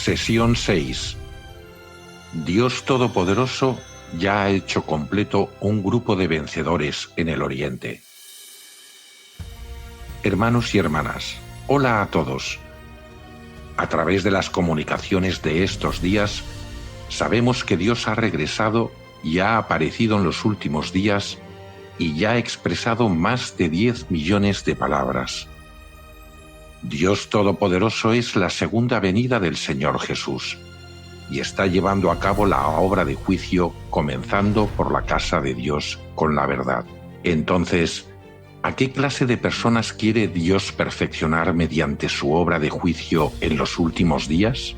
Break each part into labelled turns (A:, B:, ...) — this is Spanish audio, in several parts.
A: Sesión 6. Dios Todopoderoso ya ha hecho completo un grupo de vencedores en el Oriente. Hermanos y hermanas, hola a todos. A través de las comunicaciones de estos días, sabemos que Dios ha regresado y ha aparecido en los últimos días y ya ha expresado más de 10 millones de palabras. Dios Todopoderoso es la segunda venida del Señor Jesús y está llevando a cabo la obra de juicio, comenzando por la casa de Dios con la verdad. Entonces, ¿a qué clase de personas quiere Dios perfeccionar mediante su obra de juicio en los últimos días?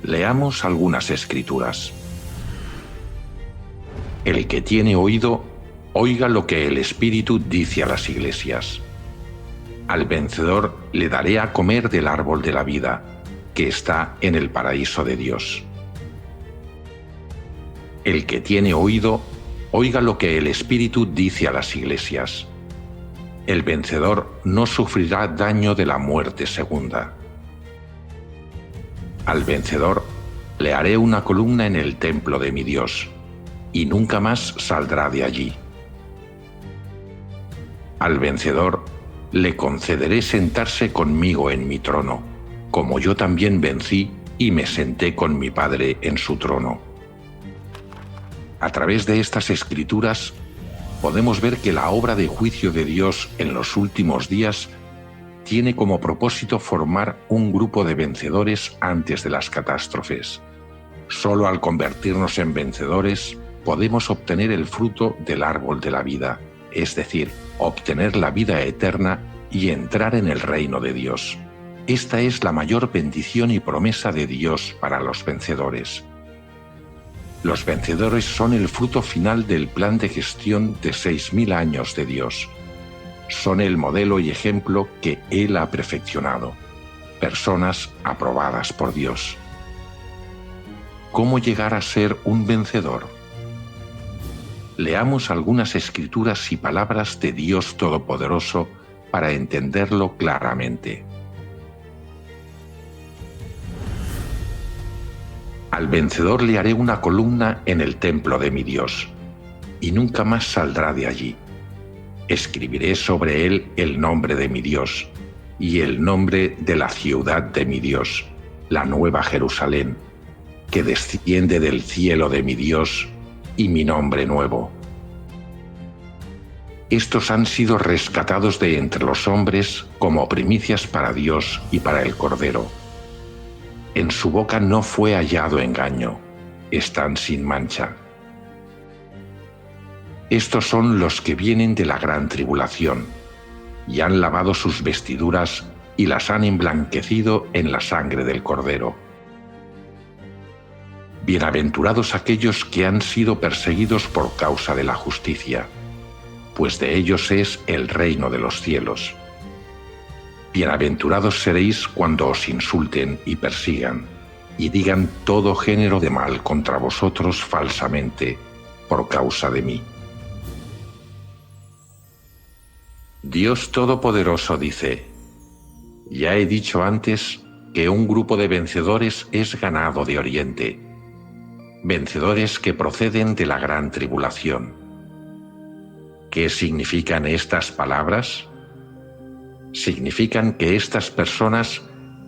A: Leamos algunas escrituras. El que tiene oído, oiga lo que el Espíritu dice a las iglesias. Al vencedor le daré a comer del árbol de la vida, que está en el paraíso de Dios. El que tiene oído, oiga lo que el Espíritu dice a las iglesias. El vencedor no sufrirá daño de la muerte segunda. Al vencedor le haré una columna en el templo de mi Dios, y nunca más saldrá de allí. Al vencedor le concederé sentarse conmigo en mi trono, como yo también vencí y me senté con mi Padre en su trono. A través de estas escrituras podemos ver que la obra de juicio de Dios en los últimos días tiene como propósito formar un grupo de vencedores antes de las catástrofes. Solo al convertirnos en vencedores podemos obtener el fruto del árbol de la vida, es decir, obtener la vida eterna y entrar en el reino de Dios. Esta es la mayor bendición y promesa de Dios para los vencedores. Los vencedores son el fruto final del plan de gestión de 6.000 años de Dios. Son el modelo y ejemplo que Él ha perfeccionado. Personas aprobadas por Dios. ¿Cómo llegar a ser un vencedor? Leamos algunas escrituras y palabras de Dios Todopoderoso para entenderlo claramente. Al vencedor le haré una columna en el templo de mi Dios, y nunca más saldrá de allí. Escribiré sobre él el nombre de mi Dios, y el nombre de la ciudad de mi Dios, la nueva Jerusalén, que desciende del cielo de mi Dios, y mi nombre nuevo. Estos han sido rescatados de entre los hombres como primicias para Dios y para el Cordero. En su boca no fue hallado engaño, están sin mancha. Estos son los que vienen de la gran tribulación, y han lavado sus vestiduras y las han emblanquecido en la sangre del Cordero. Bienaventurados aquellos que han sido perseguidos por causa de la justicia, pues de ellos es el reino de los cielos. Bienaventurados seréis cuando os insulten y persigan, y digan todo género de mal contra vosotros falsamente, por causa de mí. Dios Todopoderoso dice: ya he dicho antes que un grupo de vencedores es ganado de Oriente, vencedores que proceden de la gran tribulación. ¿Qué significan estas palabras? Significan que estas personas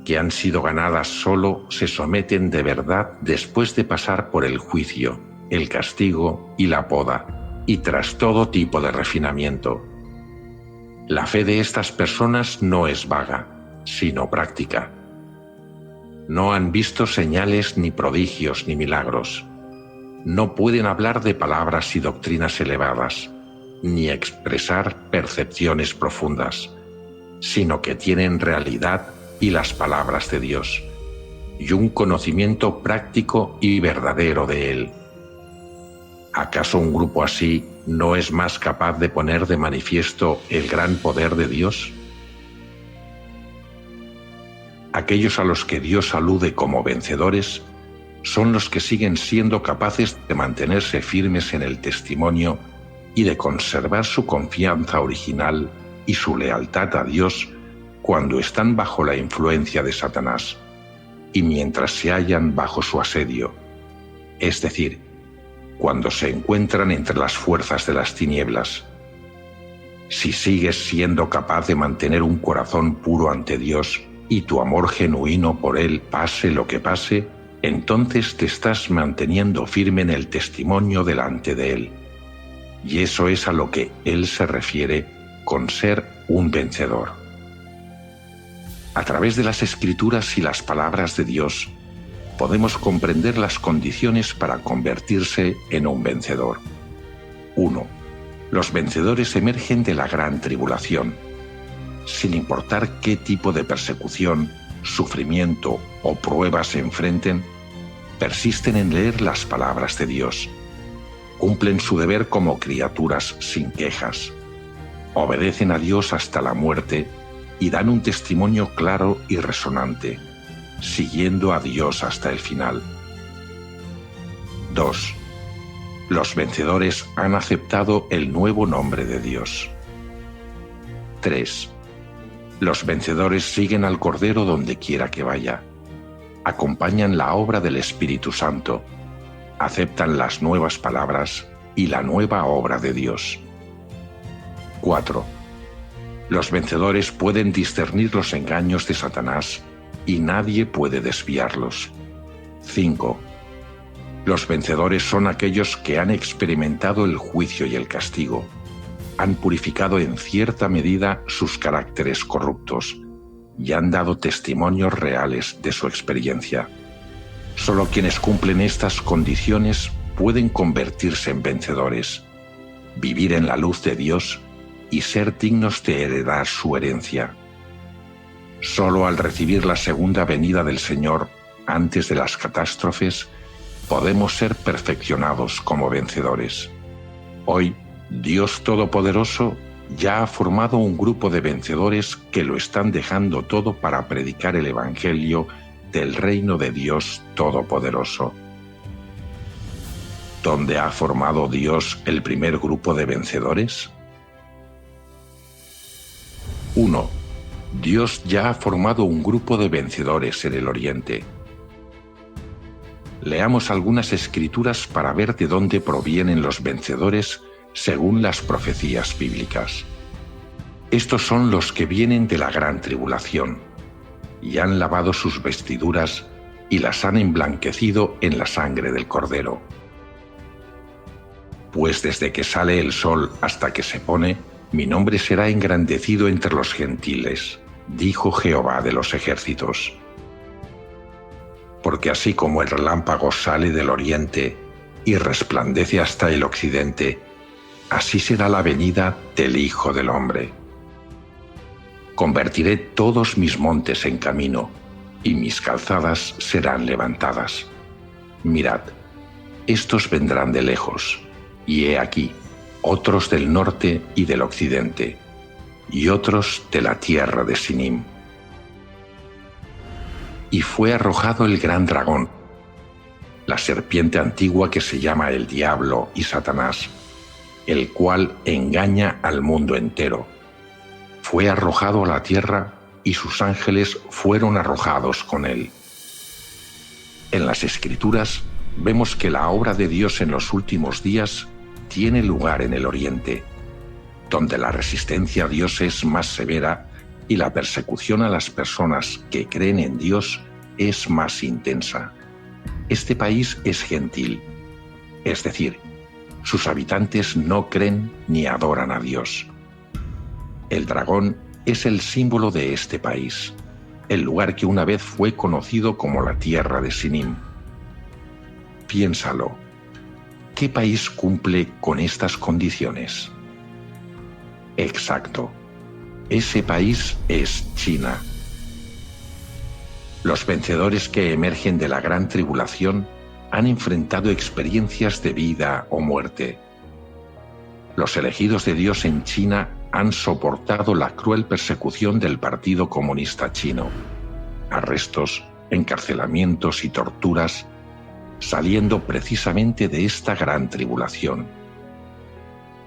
A: que han sido ganadas solo se someten de verdad después de pasar por el juicio, el castigo y la poda, y tras todo tipo de refinamiento. La fe de estas personas no es vaga, sino práctica. No han visto señales ni prodigios ni milagros. No pueden hablar de palabras y doctrinas elevadas, ni expresar percepciones profundas, sino que tienen realidad y las palabras de Dios, y un conocimiento práctico y verdadero de Él. ¿Acaso un grupo así no es más capaz de poner de manifiesto el gran poder de Dios? Aquellos a los que Dios alude como vencedores son los que siguen siendo capaces de mantenerse firmes en el testimonio y de conservar su confianza original y su lealtad a Dios cuando están bajo la influencia de Satanás. y mientras se hallan bajo su asedio, es decir, cuando se encuentran entre las fuerzas de las tinieblas. Si sigues siendo capaz de mantener un corazón puro ante Dios y tu amor genuino por Él pase lo que pase, entonces te estás manteniendo firme en el testimonio delante de Él. Y eso es a lo que Él se refiere con ser un vencedor. A través de las Escrituras y las palabras de Dios, podemos comprender las condiciones para convertirse en un vencedor. 1. Los vencedores emergen de la gran tribulación. Sin importar qué tipo de persecución, sufrimiento o pruebas se enfrenten, persisten en leer las palabras de Dios. Cumplen su deber como criaturas sin quejas. Obedecen a Dios hasta la muerte y dan un testimonio claro y resonante, siguiendo a Dios hasta el final. 2. Los vencedores han aceptado el nuevo nombre de Dios. 3. Los vencedores siguen al Cordero donde quiera que vaya. Acompañan la obra del Espíritu Santo. Aceptan las nuevas palabras y la nueva obra de Dios. 4. Los vencedores pueden discernir los engaños de Satanás y nadie puede desviarlos. 5. Los vencedores son aquellos que han experimentado el juicio y el castigo. Han purificado en cierta medida sus caracteres corruptos y han dado testimonios reales de su experiencia. Solo quienes cumplen estas condiciones pueden convertirse en vencedores, vivir en la luz de Dios y ser dignos de heredar su herencia. Solo al recibir la segunda venida del Señor antes de las catástrofes, podemos ser perfeccionados como vencedores. Hoy, Dios Todopoderoso ya ha formado un grupo de vencedores que lo están dejando todo para predicar el Evangelio del reino de Dios Todopoderoso. ¿Dónde ha formado Dios el primer grupo de vencedores? 1. Dios ya ha formado un grupo de vencedores en el Oriente. Leamos algunas escrituras para ver de dónde provienen los vencedores según las profecías bíblicas. Estos son los que vienen de la gran tribulación, y han lavado sus vestiduras y las han emblanquecido en la sangre del Cordero. Pues desde que sale el sol hasta que se pone, mi nombre será engrandecido entre los gentiles, dijo Jehová de los ejércitos. Porque así como el relámpago sale del oriente y resplandece hasta el occidente, así será la venida del Hijo del Hombre. Convertiré todos mis montes en camino, y mis calzadas serán levantadas. Mirad, estos vendrán de lejos, y he aquí, otros del norte y del occidente, y otros de la tierra de Sinim. Y fue arrojado el gran dragón, la serpiente antigua que se llama el Diablo y Satanás, el cual engaña al mundo entero. Fue arrojado a la tierra y sus ángeles fueron arrojados con él. En las Escrituras vemos que la obra de Dios en los últimos días tiene lugar en el Oriente, donde la resistencia a Dios es más severa y la persecución a las personas que creen en Dios es más intensa. Este país es gentil, es decir, sus habitantes no creen ni adoran a Dios. El dragón es el símbolo de este país, el lugar que una vez fue conocido como la tierra de Sinim. Piénsalo, ¿qué país cumple con estas condiciones? Exacto, ese país es China. Los vencedores que emergen de la gran tribulación han enfrentado experiencias de vida o muerte. Los elegidos de Dios en China han soportado la cruel persecución del Partido Comunista Chino, arrestos, encarcelamientos y torturas, saliendo precisamente de esta gran tribulación.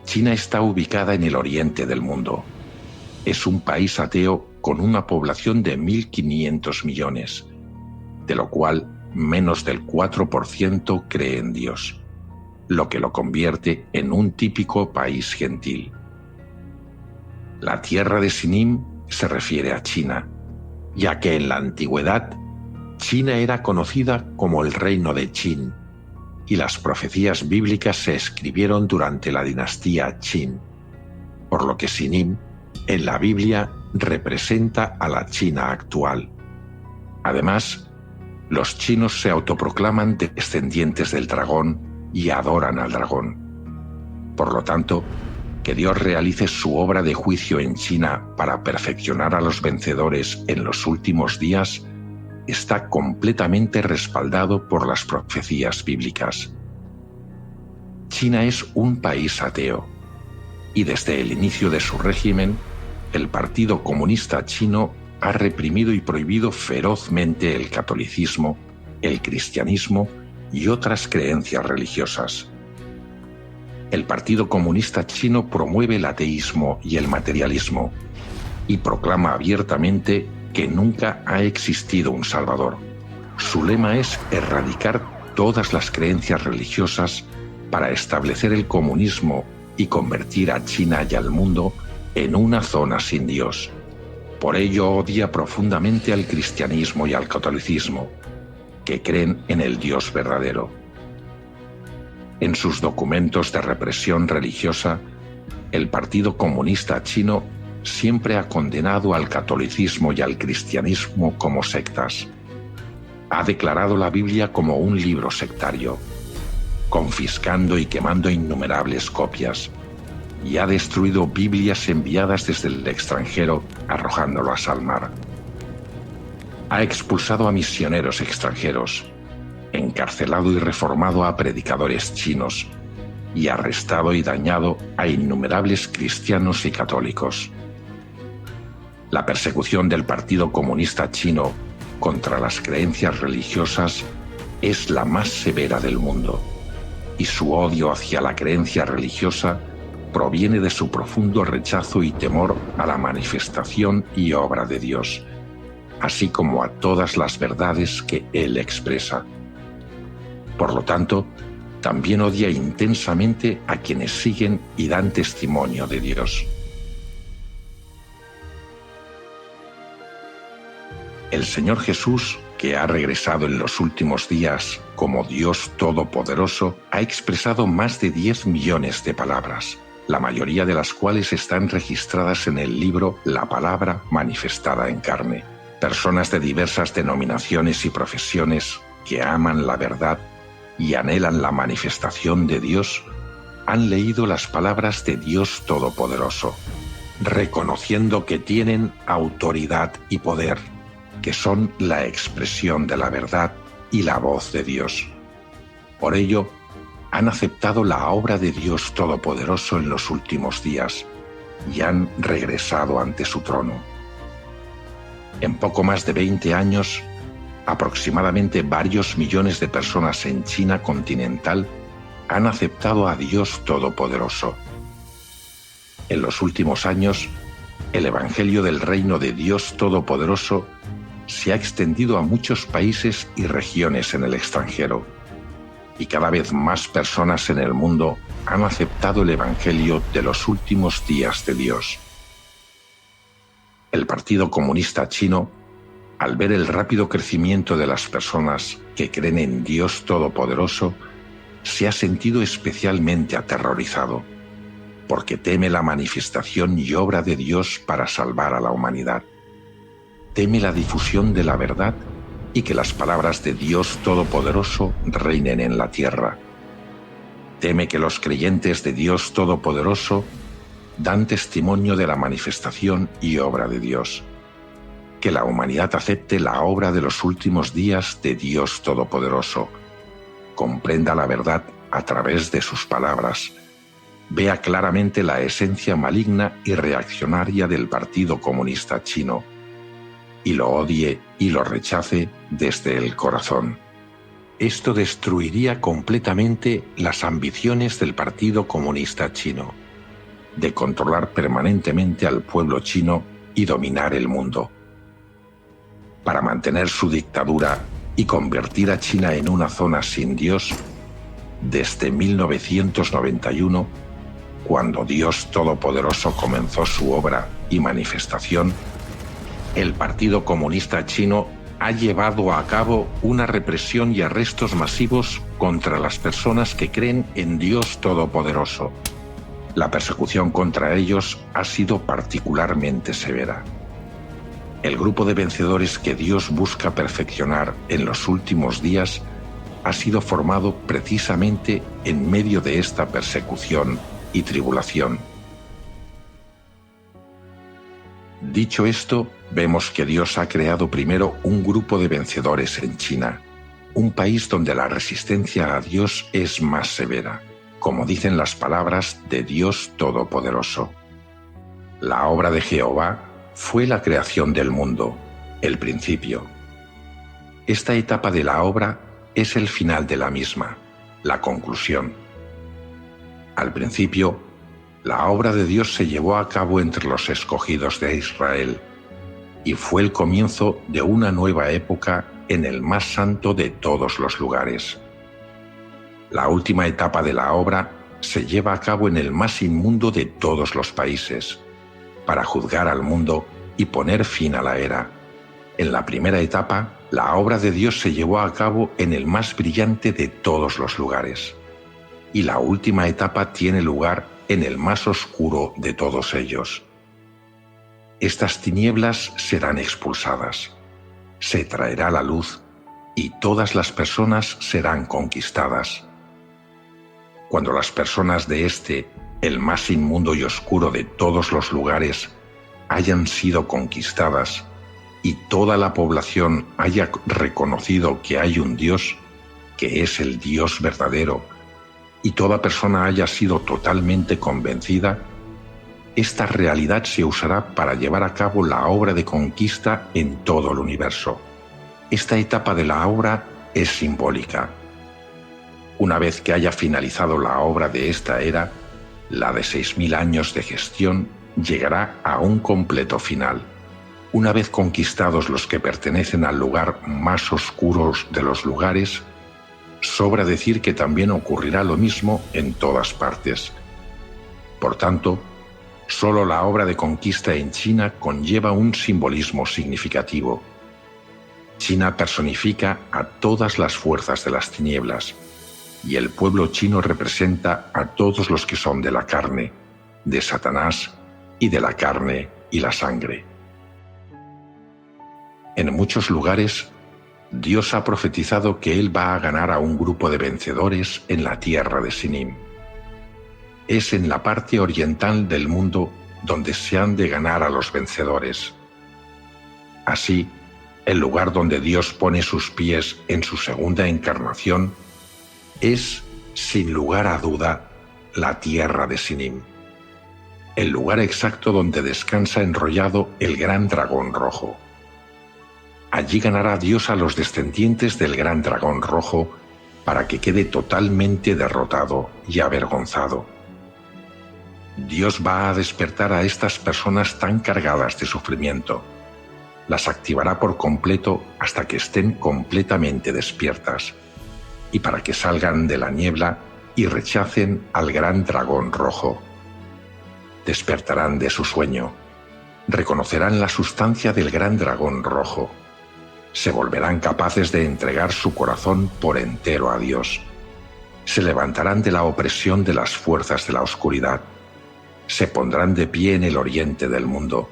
A: China está ubicada en el oriente del mundo. Es un país ateo con una población de 1.500 millones, de lo cual menos del 4% cree en Dios, lo que lo convierte en un típico país gentil. La tierra de Sinim se refiere a China, ya que en la antigüedad China era conocida como el reino de Qin, y las profecías bíblicas se escribieron durante la dinastía Qin, por lo que Sinim en la Biblia representa a la China actual. Además, los chinos se autoproclaman descendientes del dragón y adoran al dragón. Por lo tanto, que Dios realice su obra de juicio en China para perfeccionar a los vencedores en los últimos días está completamente respaldado por las profecías bíblicas. China es un país ateo, y desde el inicio de su régimen, el Partido Comunista Chino ha reprimido y prohibido ferozmente el catolicismo, el cristianismo y otras creencias religiosas. El Partido Comunista Chino promueve el ateísmo y el materialismo y proclama abiertamente que nunca ha existido un Salvador. Su lema es erradicar todas las creencias religiosas para establecer el comunismo y convertir a China y al mundo en una zona sin Dios. Por ello odia profundamente al cristianismo y al catolicismo, que creen en el Dios verdadero. En sus documentos de represión religiosa, el Partido Comunista Chino siempre ha condenado al catolicismo y al cristianismo como sectas. Ha declarado la Biblia como un libro sectario, confiscando y quemando innumerables copias, y ha destruido Biblias enviadas desde el extranjero, arrojándolas al mar. Ha expulsado a misioneros extranjeros, encarcelado y reformado a predicadores chinos, y arrestado y dañado a innumerables cristianos y católicos. La persecución del Partido Comunista Chino contra las creencias religiosas es la más severa del mundo, y su odio hacia la creencia religiosa proviene de su profundo rechazo y temor a la manifestación y obra de Dios, así como a todas las verdades que Él expresa. Por lo tanto, también odia intensamente a quienes siguen y dan testimonio de Dios. El Señor Jesús, que ha regresado en los últimos días como Dios Todopoderoso, ha expresado más de 10 millones de palabras, la mayoría de las cuales están registradas en el libro La Palabra Manifestada en Carne. Personas de diversas denominaciones y profesiones que aman la verdad y anhelan la manifestación de Dios, han leído las palabras de Dios Todopoderoso, reconociendo que tienen autoridad y poder, que son la expresión de la verdad y la voz de Dios. Por ello, han aceptado la obra de Dios Todopoderoso en los últimos días y han regresado ante su trono. En poco más de 20 años, aproximadamente varios millones de personas en China continental han aceptado a Dios Todopoderoso. En los últimos años, el Evangelio del Reino de Dios Todopoderoso se ha extendido a muchos países y regiones en el extranjero, y cada vez más personas en el mundo han aceptado el Evangelio de los últimos días de Dios. El Partido Comunista Chino, al ver el rápido crecimiento de las personas que creen en Dios Todopoderoso, se ha sentido especialmente aterrorizado, porque teme la manifestación y obra de Dios para salvar a la humanidad. Teme la difusión de la verdad y que las palabras de Dios Todopoderoso reinen en la tierra. Teme que los creyentes de Dios Todopoderoso dan testimonio de la manifestación y obra de Dios. Que la humanidad acepte la obra de los últimos días de Dios Todopoderoso, comprenda la verdad a través de sus palabras, vea claramente la esencia maligna y reaccionaria del Partido Comunista Chino, y lo odie y lo rechace desde el corazón. Esto destruiría completamente las ambiciones del Partido Comunista Chino, de controlar permanentemente al pueblo chino y dominar el mundo. Para mantener su dictadura y convertir a China en una zona sin Dios desde 1991, cuando Dios Todopoderoso comenzó su obra y manifestación, el Partido Comunista Chino ha llevado a cabo una represión y arrestos masivos contra las personas que creen en Dios Todopoderoso. La persecución contra ellos ha sido particularmente severa. El grupo de vencedores que Dios busca perfeccionar en los últimos días ha sido formado precisamente en medio de esta persecución y tribulación. Dicho esto, vemos que Dios ha creado primero un grupo de vencedores en China, un país donde la resistencia a Dios es más severa, como dicen las palabras de Dios Todopoderoso. La obra de Jehová fue la creación del mundo, el principio. Esta etapa de la obra es el final de la misma, la conclusión. Al principio, la obra de Dios se llevó a cabo entre los escogidos de Israel y fue el comienzo de una nueva época en el más santo de todos los lugares. La última etapa de la obra se lleva a cabo en el más inmundo de todos los países, para juzgar al mundo y poner fin a la era. En la primera etapa, la obra de Dios se llevó a cabo en el más brillante de todos los lugares, y la última etapa tiene lugar en el más oscuro de todos ellos. Estas tinieblas serán expulsadas, se traerá la luz y todas las personas serán conquistadas. Cuando las personas de el más inmundo y oscuro de todos los lugares, hayan sido conquistadas y toda la población haya reconocido que hay un Dios, que es el Dios verdadero, y toda persona haya sido totalmente convencida, esta realidad se usará para llevar a cabo la obra de conquista en todo el universo. Esta etapa de la obra es simbólica. Una vez que haya finalizado la obra de esta era, la de 6.000 años de gestión llegará a un completo final. Una vez conquistados los que pertenecen al lugar más oscuro de los lugares, sobra decir que también ocurrirá lo mismo en todas partes. Por tanto, solo la obra de conquista en China conlleva un simbolismo significativo. China personifica a todas las fuerzas de las tinieblas, y el pueblo chino representa a todos los que son de la carne, de Satanás y de la carne y la sangre. En muchos lugares, Dios ha profetizado que Él va a ganar a un grupo de vencedores en la tierra de Sinim. Es en la parte oriental del mundo donde se han de ganar a los vencedores. Así, el lugar donde Dios pone sus pies en su segunda encarnación es, sin lugar a duda, la tierra de Sinim, el lugar exacto donde descansa enrollado el gran dragón rojo. Allí ganará Dios a los descendientes del gran dragón rojo para que quede totalmente derrotado y avergonzado. Dios va a despertar a estas personas tan cargadas de sufrimiento. Las activará por completo hasta que estén completamente despiertas y para que salgan de la niebla y rechacen al gran dragón rojo. Despertarán de su sueño, reconocerán la sustancia del gran dragón rojo, se volverán capaces de entregar su corazón por entero a Dios, se levantarán de la opresión de las fuerzas de la oscuridad, se pondrán de pie en el oriente del mundo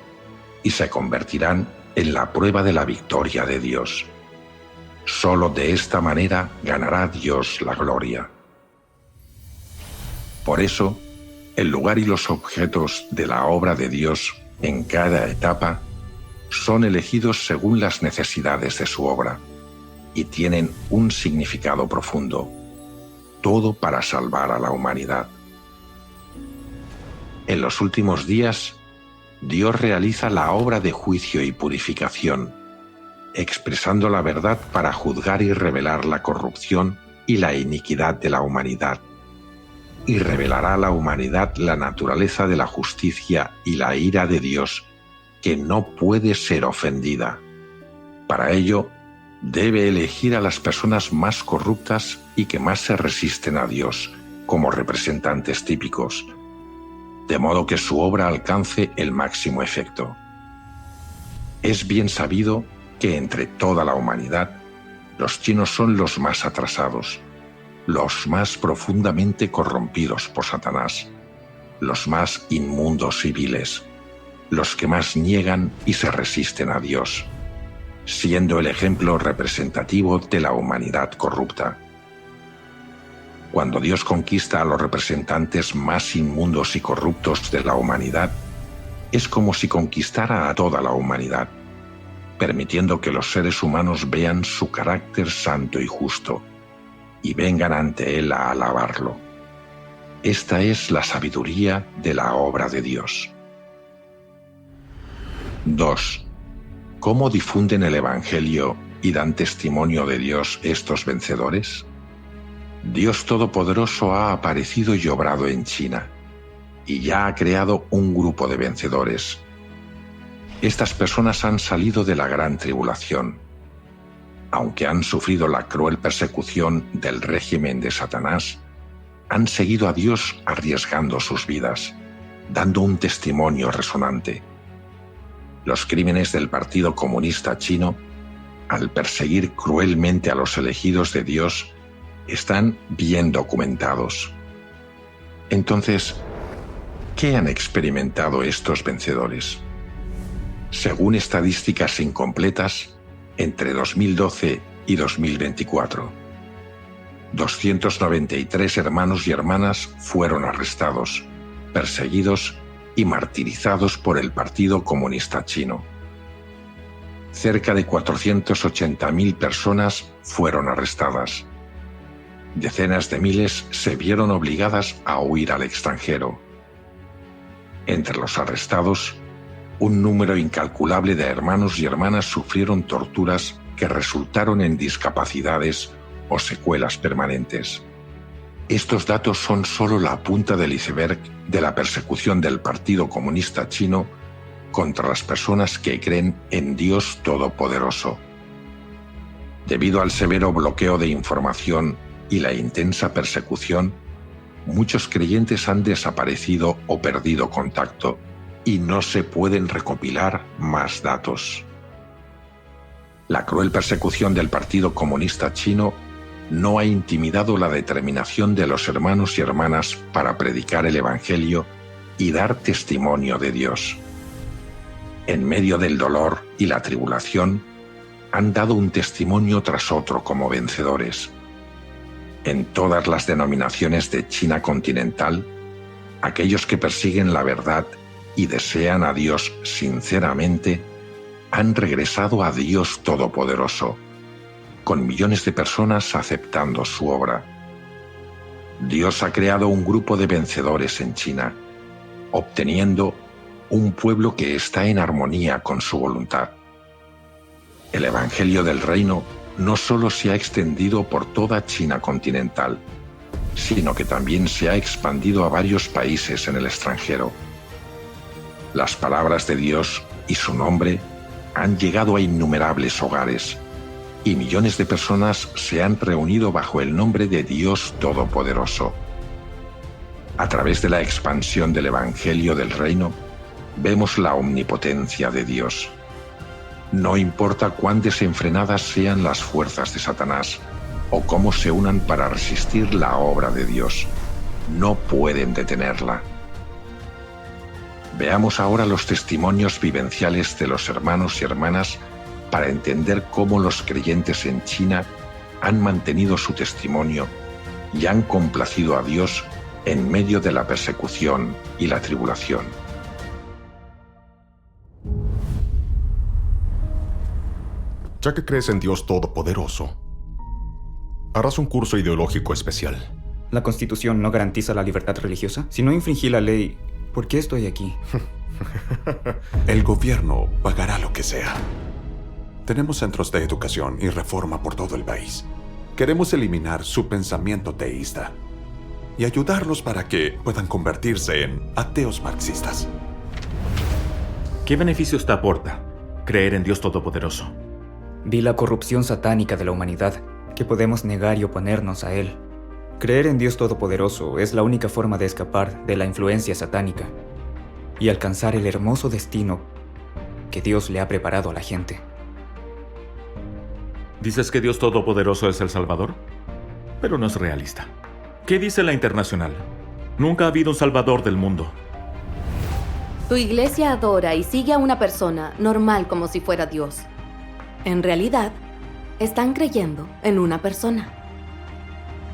A: y se convertirán en la prueba de la victoria de Dios. Solo de esta manera ganará Dios la gloria. Por eso, el lugar y los objetos de la obra de Dios en cada etapa son elegidos según las necesidades de su obra y tienen un significado profundo, todo para salvar a la humanidad. En los últimos días, Dios realiza la obra de juicio y purificación, expresando la verdad para juzgar y revelar la corrupción y la iniquidad de la humanidad, y revelará a la humanidad la naturaleza de la justicia y la ira de Dios, que no puede ser ofendida. Para ello, debe elegir a las personas más corruptas y que más se resisten a Dios como representantes típicos, de modo que su obra alcance el máximo efecto. Es bien sabido que entre toda la humanidad, los chinos son los más atrasados, los más profundamente corrompidos por Satanás, los más inmundos y viles, los que más niegan y se resisten a Dios, siendo el ejemplo representativo de la humanidad corrupta. Cuando Dios conquista a los representantes más inmundos y corruptos de la humanidad, es como si conquistara a toda la humanidad, permitiendo que los seres humanos vean su carácter santo y justo, y vengan ante Él a alabarlo. Esta es la sabiduría de la obra de Dios. 2. ¿Cómo difunden el Evangelio y dan testimonio de Dios estos vencedores? Dios Todopoderoso ha aparecido y obrado en China, y ya ha creado un grupo de vencedores. Estas personas han salido de la gran tribulación. Aunque han sufrido la cruel persecución del régimen de Satanás, han seguido a Dios arriesgando sus vidas, dando un testimonio resonante. Los crímenes del Partido Comunista Chino, al perseguir cruelmente a los elegidos de Dios, están bien documentados. Entonces, ¿qué han experimentado estos vencedores? Según estadísticas incompletas, entre 2012 y 2024, 293 hermanos y hermanas fueron arrestados, perseguidos y martirizados por el Partido Comunista Chino. Cerca de 480.000 personas fueron arrestadas. Decenas de miles se vieron obligadas a huir al extranjero. Entre los arrestados, un número incalculable de hermanos y hermanas sufrieron torturas que resultaron en discapacidades o secuelas permanentes. Estos datos son solo la punta del iceberg de la persecución del Partido Comunista Chino contra las personas que creen en Dios Todopoderoso. Debido al severo bloqueo de información y la intensa persecución, muchos creyentes han desaparecido o perdido contacto, y no se pueden recopilar más datos. La cruel persecución del Partido Comunista Chino no ha intimidado la determinación de los hermanos y hermanas para predicar el Evangelio y dar testimonio de Dios. En medio del dolor y la tribulación, han dado un testimonio tras otro como vencedores. En todas las denominaciones de China continental, aquellos que persiguen la verdad y desean a Dios sinceramente, han regresado a Dios Todopoderoso, con millones de personas aceptando su obra. Dios ha creado un grupo de vencedores en China, obteniendo un pueblo que está en armonía con su voluntad. El Evangelio del Reino no solo se ha extendido por toda China continental, sino que también se ha expandido a varios países en el extranjero. Las palabras de Dios y su nombre han llegado a innumerables hogares, y millones de personas se han reunido bajo el nombre de Dios Todopoderoso. A través de la expansión del Evangelio del Reino, vemos la omnipotencia de Dios. No importa cuán desenfrenadas sean las fuerzas de Satanás o cómo se unan para resistir la obra de Dios, no pueden detenerla. Veamos ahora los testimonios vivenciales de los hermanos y hermanas para entender cómo los creyentes en China han mantenido su testimonio y han complacido a Dios en medio de la persecución y la tribulación.
B: Ya que crees en Dios Todopoderoso, harás un curso ideológico especial.
C: ¿La Constitución no garantiza la libertad religiosa? Si no infringí la ley, ¿por qué estoy aquí?
D: El gobierno pagará lo que sea. Tenemos centros de educación y reforma por todo el país. Queremos eliminar su pensamiento teísta y ayudarlos para que puedan convertirse en ateos marxistas.
E: ¿Qué beneficios te aporta creer en Dios Todopoderoso?
C: Vi la corrupción satánica de la humanidad, que podemos negar y oponernos a Él. Creer en Dios Todopoderoso es la única forma de escapar de la influencia satánica y alcanzar el hermoso destino que Dios le ha preparado a la gente.
E: ¿Dices que Dios Todopoderoso es el Salvador? Pero no es realista. ¿Qué dice la Internacional? Nunca ha habido un Salvador del mundo.
F: Tu iglesia adora y sigue a una persona normal como si fuera Dios. En realidad, están creyendo en una persona.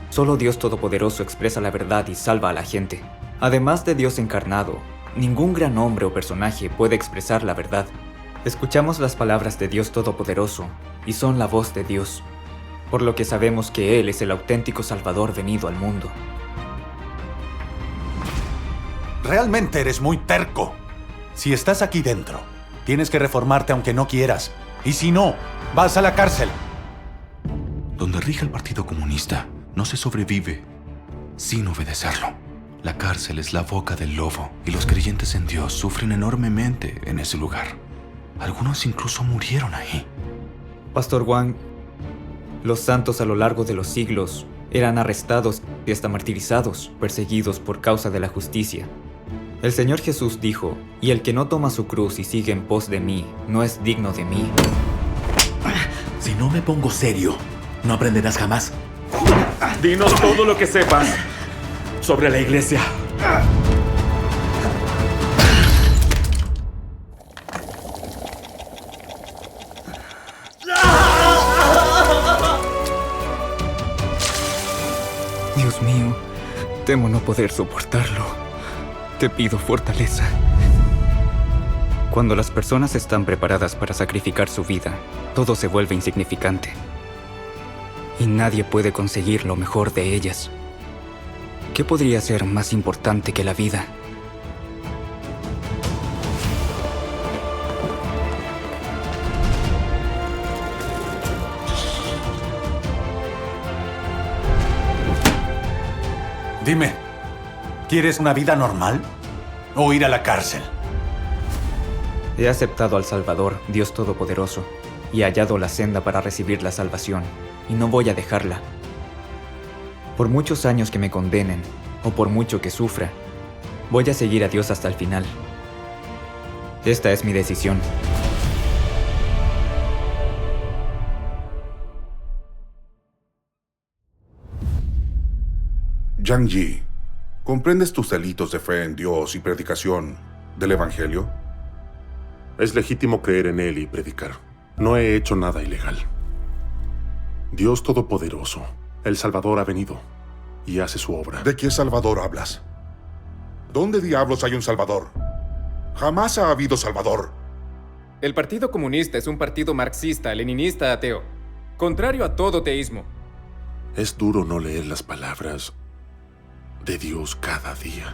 C: Solo Dios Todopoderoso expresa la verdad y salva a la gente. Además de Dios encarnado, ningún gran hombre o personaje puede expresar la verdad. Escuchamos las palabras de Dios Todopoderoso y son la voz de Dios, por lo que sabemos que Él es el auténtico Salvador venido al mundo.
G: Realmente eres muy terco. Si estás aquí dentro, tienes que reformarte aunque no quieras. Y si no, vas a la cárcel.
H: Donde rige el Partido Comunista, no se sobrevive sin obedecerlo. La cárcel es la boca del lobo y los creyentes en Dios sufren enormemente en ese lugar. Algunos incluso murieron ahí.
C: Pastor Wang, los santos a lo largo de los siglos eran arrestados y hasta martirizados, perseguidos por causa de la justicia. El Señor Jesús dijo, y el que no toma su cruz y sigue en pos de mí, no es digno de mí.
I: Si no me pongo serio, no aprenderás jamás.
E: Dinos todo lo que sepas sobre la iglesia.
C: Dios mío, temo no poder soportarlo. Te pido fortaleza. Cuando las personas están preparadas para sacrificar su vida, todo se vuelve insignificante. Y nadie puede conseguir lo mejor de ellas. ¿Qué podría ser más importante que la vida?
G: Dime, ¿quieres una vida normal o ir a la cárcel?
C: He aceptado al Salvador, Dios Todopoderoso, y hallado la senda para recibir la salvación, y no voy a dejarla. Por muchos años que me condenen, o por mucho que sufra, voy a seguir a Dios hasta el final. Esta es mi decisión.
J: Yang Yi, ¿comprendes tus delitos de fe en Dios y predicación del Evangelio?
K: Es legítimo creer en Él y predicar. No he hecho nada ilegal. Dios Todopoderoso, el Salvador, ha venido y hace su obra.
J: ¿De qué Salvador hablas? ¿Dónde diablos hay un Salvador? Jamás ha habido Salvador.
L: El Partido Comunista es un partido marxista, leninista, ateo, contrario a todo teísmo.
K: Es duro no leer las palabras de Dios cada día.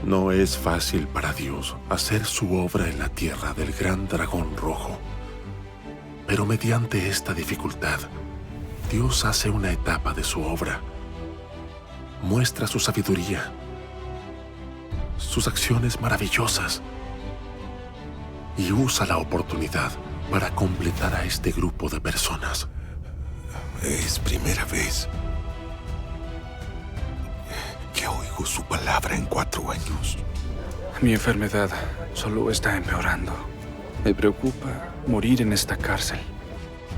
K: No es fácil para Dios hacer su obra en la tierra del gran dragón rojo. Pero mediante esta dificultad, Dios hace una etapa de su obra. Muestra su sabiduría, sus acciones maravillosas, y usa la oportunidad para completar a este grupo de personas.
M: Es primera vez que oigo su palabra en 4 años.
N: Mi enfermedad solo está empeorando. Me preocupa morir en esta cárcel.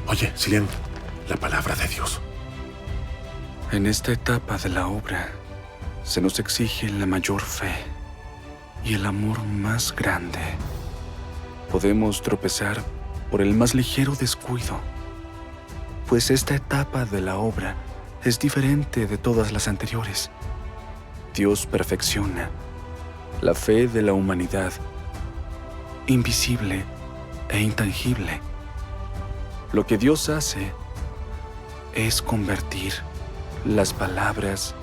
K: Oye, Silien, la palabra de Dios.
N: En esta etapa de la obra, se nos exige la mayor fe y el amor más grande. Podemos tropezar por el más ligero descuido, pues esta etapa de la obra es diferente de todas las anteriores. Dios perfecciona la fe de la humanidad, invisible e intangible. Lo que Dios hace es convertir las palabras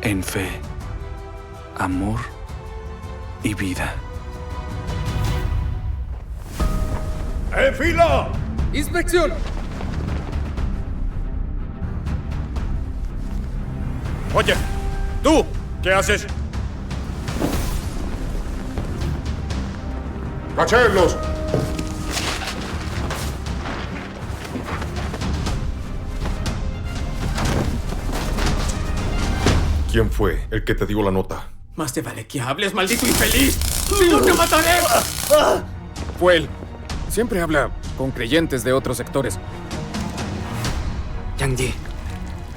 N: en fe, amor y vida.
O: ¡En fila!
L: ¡Inspección!
O: Oye, ¿tú qué haces?
J: ¡Cachenlos!
B: ¿Quién fue el que te dio la nota?
L: Más te vale que hables, maldito infeliz. ¡Si no te mataré! Fue él. Siempre habla con creyentes de otros sectores.
N: Yang Yi,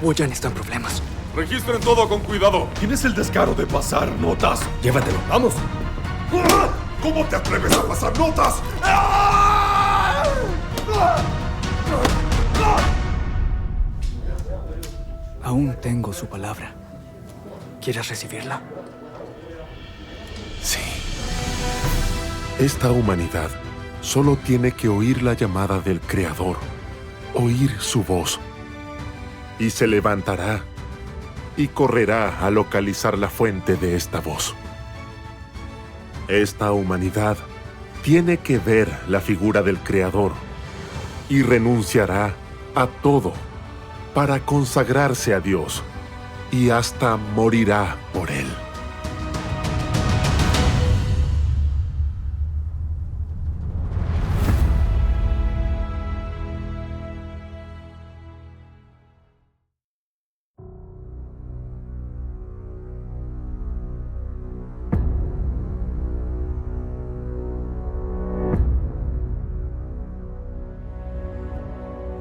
N: Woyan está en problemas.
O: Registren todo con cuidado. ¿Tienes el descaro de pasar notas?
I: Llévatelo, vamos.
O: ¿Cómo te atreves a pasar notas?
N: Aún tengo su palabra. ¿Quieres recibirla?
K: Sí. Esta humanidad solo tiene que oír la llamada del Creador, oír su voz, y se levantará y correrá a localizar la fuente de esta voz. Esta humanidad tiene que ver la figura del Creador y renunciará a todo para consagrarse a Dios y hasta morirá por Él.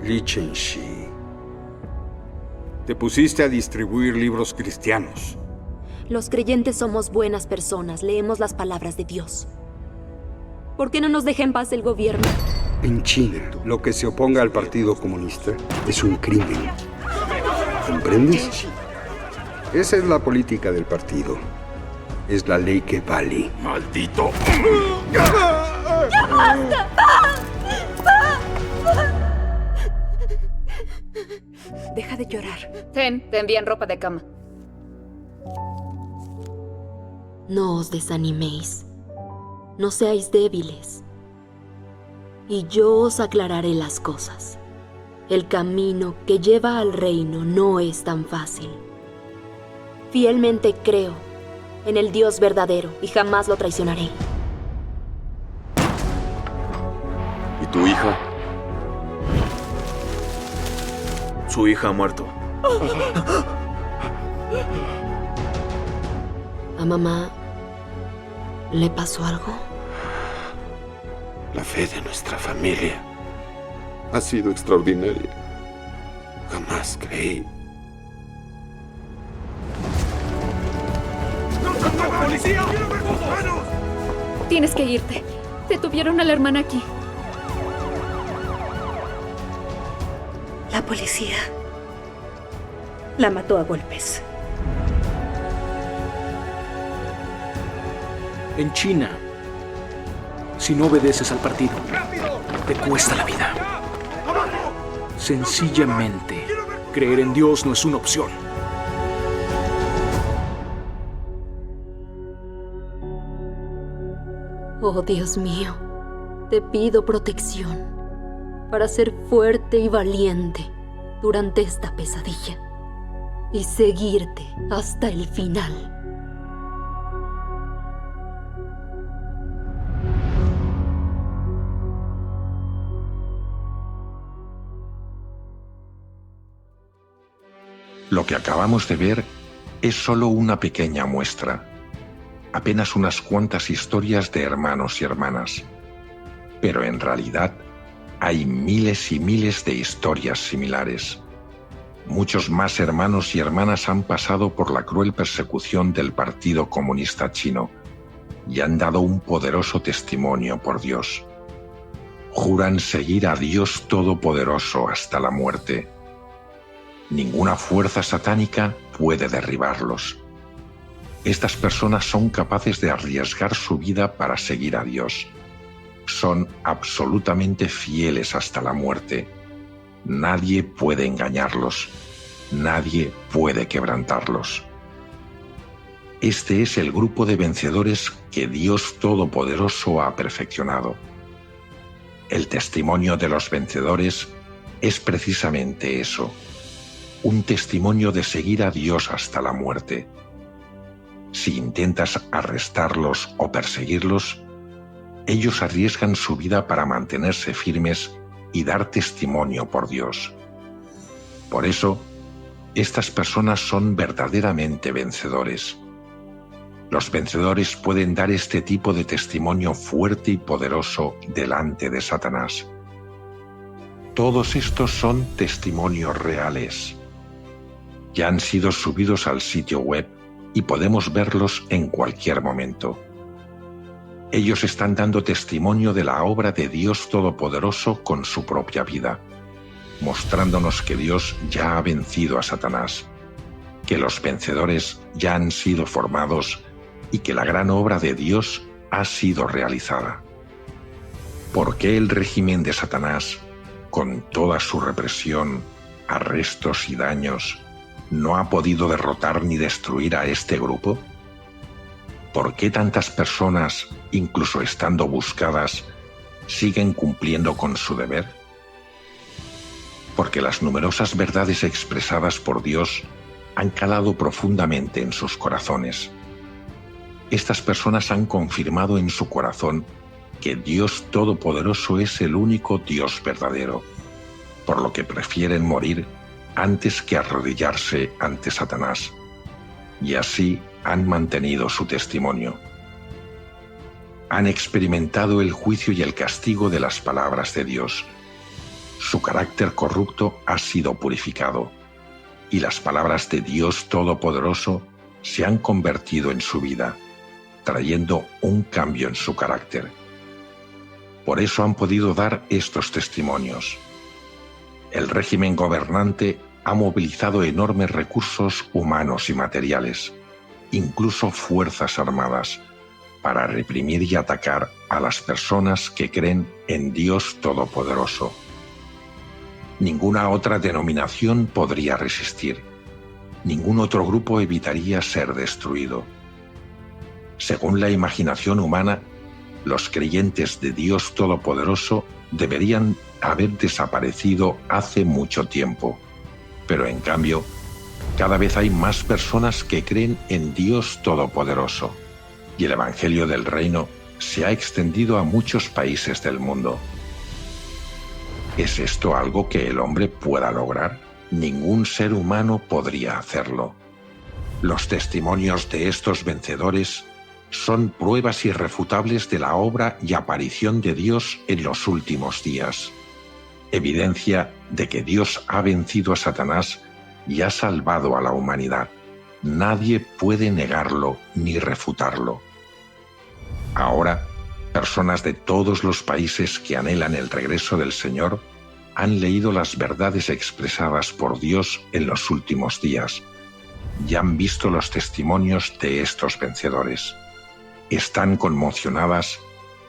P: Li Chen-Shi, te pusiste a distribuir libros cristianos.
Q: Los creyentes somos buenas personas, leemos las palabras de Dios. ¿Por qué no nos deja en paz el gobierno?
P: En China, lo que se oponga al Partido Comunista es un crimen. ¿Comprendes? Esa es la política del partido. Es la ley que vale.
O: ¡Maldito!
Q: ¡Ya basta! Deja de llorar.
F: Ten, te envían ropa de cama.
Q: No os desaniméis. No seáis débiles. Y yo os aclararé las cosas. El camino que lleva al reino no es tan fácil. Fielmente creo en el Dios verdadero y jamás lo traicionaré.
R: ¿Y tu hija? Su hija ha muerto.
Q: ¿A mamá le pasó algo?
K: La fe de nuestra familia ha sido extraordinaria. Jamás creí.
O: ¡Policía!
S: Tienes que irte. Detuvieron a la hermana aquí.
Q: La policía la mató a golpes.
I: En China, si no obedeces al partido, te cuesta la vida. Sencillamente, creer en Dios no es una opción.
Q: Oh Dios mío, te pido protección para ser fuerte y valiente durante esta pesadilla y seguirte hasta el final.
A: Lo que acabamos de ver es solo una pequeña muestra, apenas unas cuantas historias de hermanos y hermanas, pero en realidad hay miles y miles de historias similares. Muchos más hermanos y hermanas han pasado por la cruel persecución del Partido Comunista Chino y han dado un poderoso testimonio por Dios. Juran seguir a Dios Todopoderoso hasta la muerte. Ninguna fuerza satánica puede derribarlos. Estas personas son capaces de arriesgar su vida para seguir a Dios. Son absolutamente fieles hasta la muerte. Nadie puede engañarlos. Nadie puede quebrantarlos. Este es el grupo de vencedores que Dios Todopoderoso ha perfeccionado. El testimonio de los vencedores es precisamente eso, un testimonio de seguir a Dios hasta la muerte. Si intentas arrestarlos o perseguirlos, ellos arriesgan su vida para mantenerse firmes y dar testimonio por Dios. Por eso, estas personas son verdaderamente vencedores. Los vencedores pueden dar este tipo de testimonio fuerte y poderoso delante de Satanás. Todos estos son testimonios reales. Ya han sido subidos al sitio web y podemos verlos en cualquier momento. Ellos están dando testimonio de la obra de Dios Todopoderoso con su propia vida, mostrándonos que Dios ya ha vencido a Satanás, que los vencedores ya han sido formados y que la gran obra de Dios ha sido realizada. ¿Por qué el régimen de Satanás, con toda su represión, arrestos y daños, no ha podido derrotar ni destruir a este grupo? ¿Por qué tantas personas, incluso estando buscadas, siguen cumpliendo con su deber? Porque las numerosas verdades expresadas por Dios han calado profundamente en sus corazones. Estas personas han confirmado en su corazón que Dios Todopoderoso es el único Dios verdadero, por lo que prefieren morir antes que arrodillarse ante Satanás, y así han mantenido su testimonio. Han experimentado el juicio y el castigo de las palabras de Dios. Su carácter corrupto ha sido purificado, y las palabras de Dios Todopoderoso se han convertido en su vida, trayendo un cambio en su carácter. Por eso han podido dar estos testimonios. El régimen gobernante ha movilizado enormes recursos humanos y materiales, incluso fuerzas armadas, para reprimir y atacar a las personas que creen en Dios Todopoderoso. Ninguna otra denominación podría resistir. Ningún otro grupo evitaría ser destruido. Según la imaginación humana, los creyentes de Dios Todopoderoso deberían haber desaparecido hace mucho tiempo. Pero en cambio, cada vez hay más personas que creen en Dios Todopoderoso, y el Evangelio del Reino se ha extendido a muchos países del mundo. ¿Es esto algo que el hombre pueda lograr? Ningún ser humano podría hacerlo. Los testimonios de estos vencedores son pruebas irrefutables de la obra y aparición de Dios en los últimos días. Evidencia de que Dios ha vencido a Satanás y ha salvado a la humanidad. Nadie puede negarlo ni refutarlo. Ahora, personas de todos los países que anhelan el regreso del Señor han leído las verdades expresadas por Dios en los últimos días y han visto los testimonios de estos vencedores. Están conmocionadas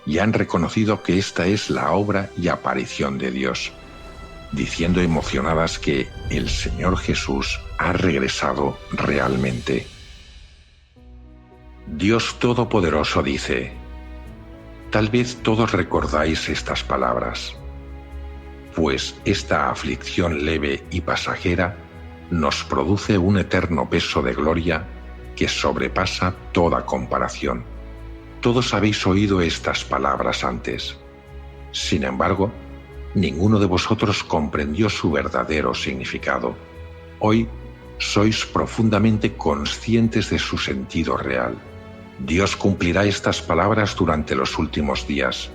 A: y han reconocido que esta es la obra y aparición de Dios, diciendo emocionadas que el Señor Jesús ha regresado realmente. Dios Todopoderoso dice: tal vez todos recordáis estas palabras, pues esta aflicción leve y pasajera nos produce un eterno peso de gloria que sobrepasa toda comparación. Todos habéis oído estas palabras antes. Sin embargo, ninguno de vosotros comprendió su verdadero significado. Hoy sois profundamente conscientes de su sentido real. Dios cumplirá estas palabras durante los últimos días,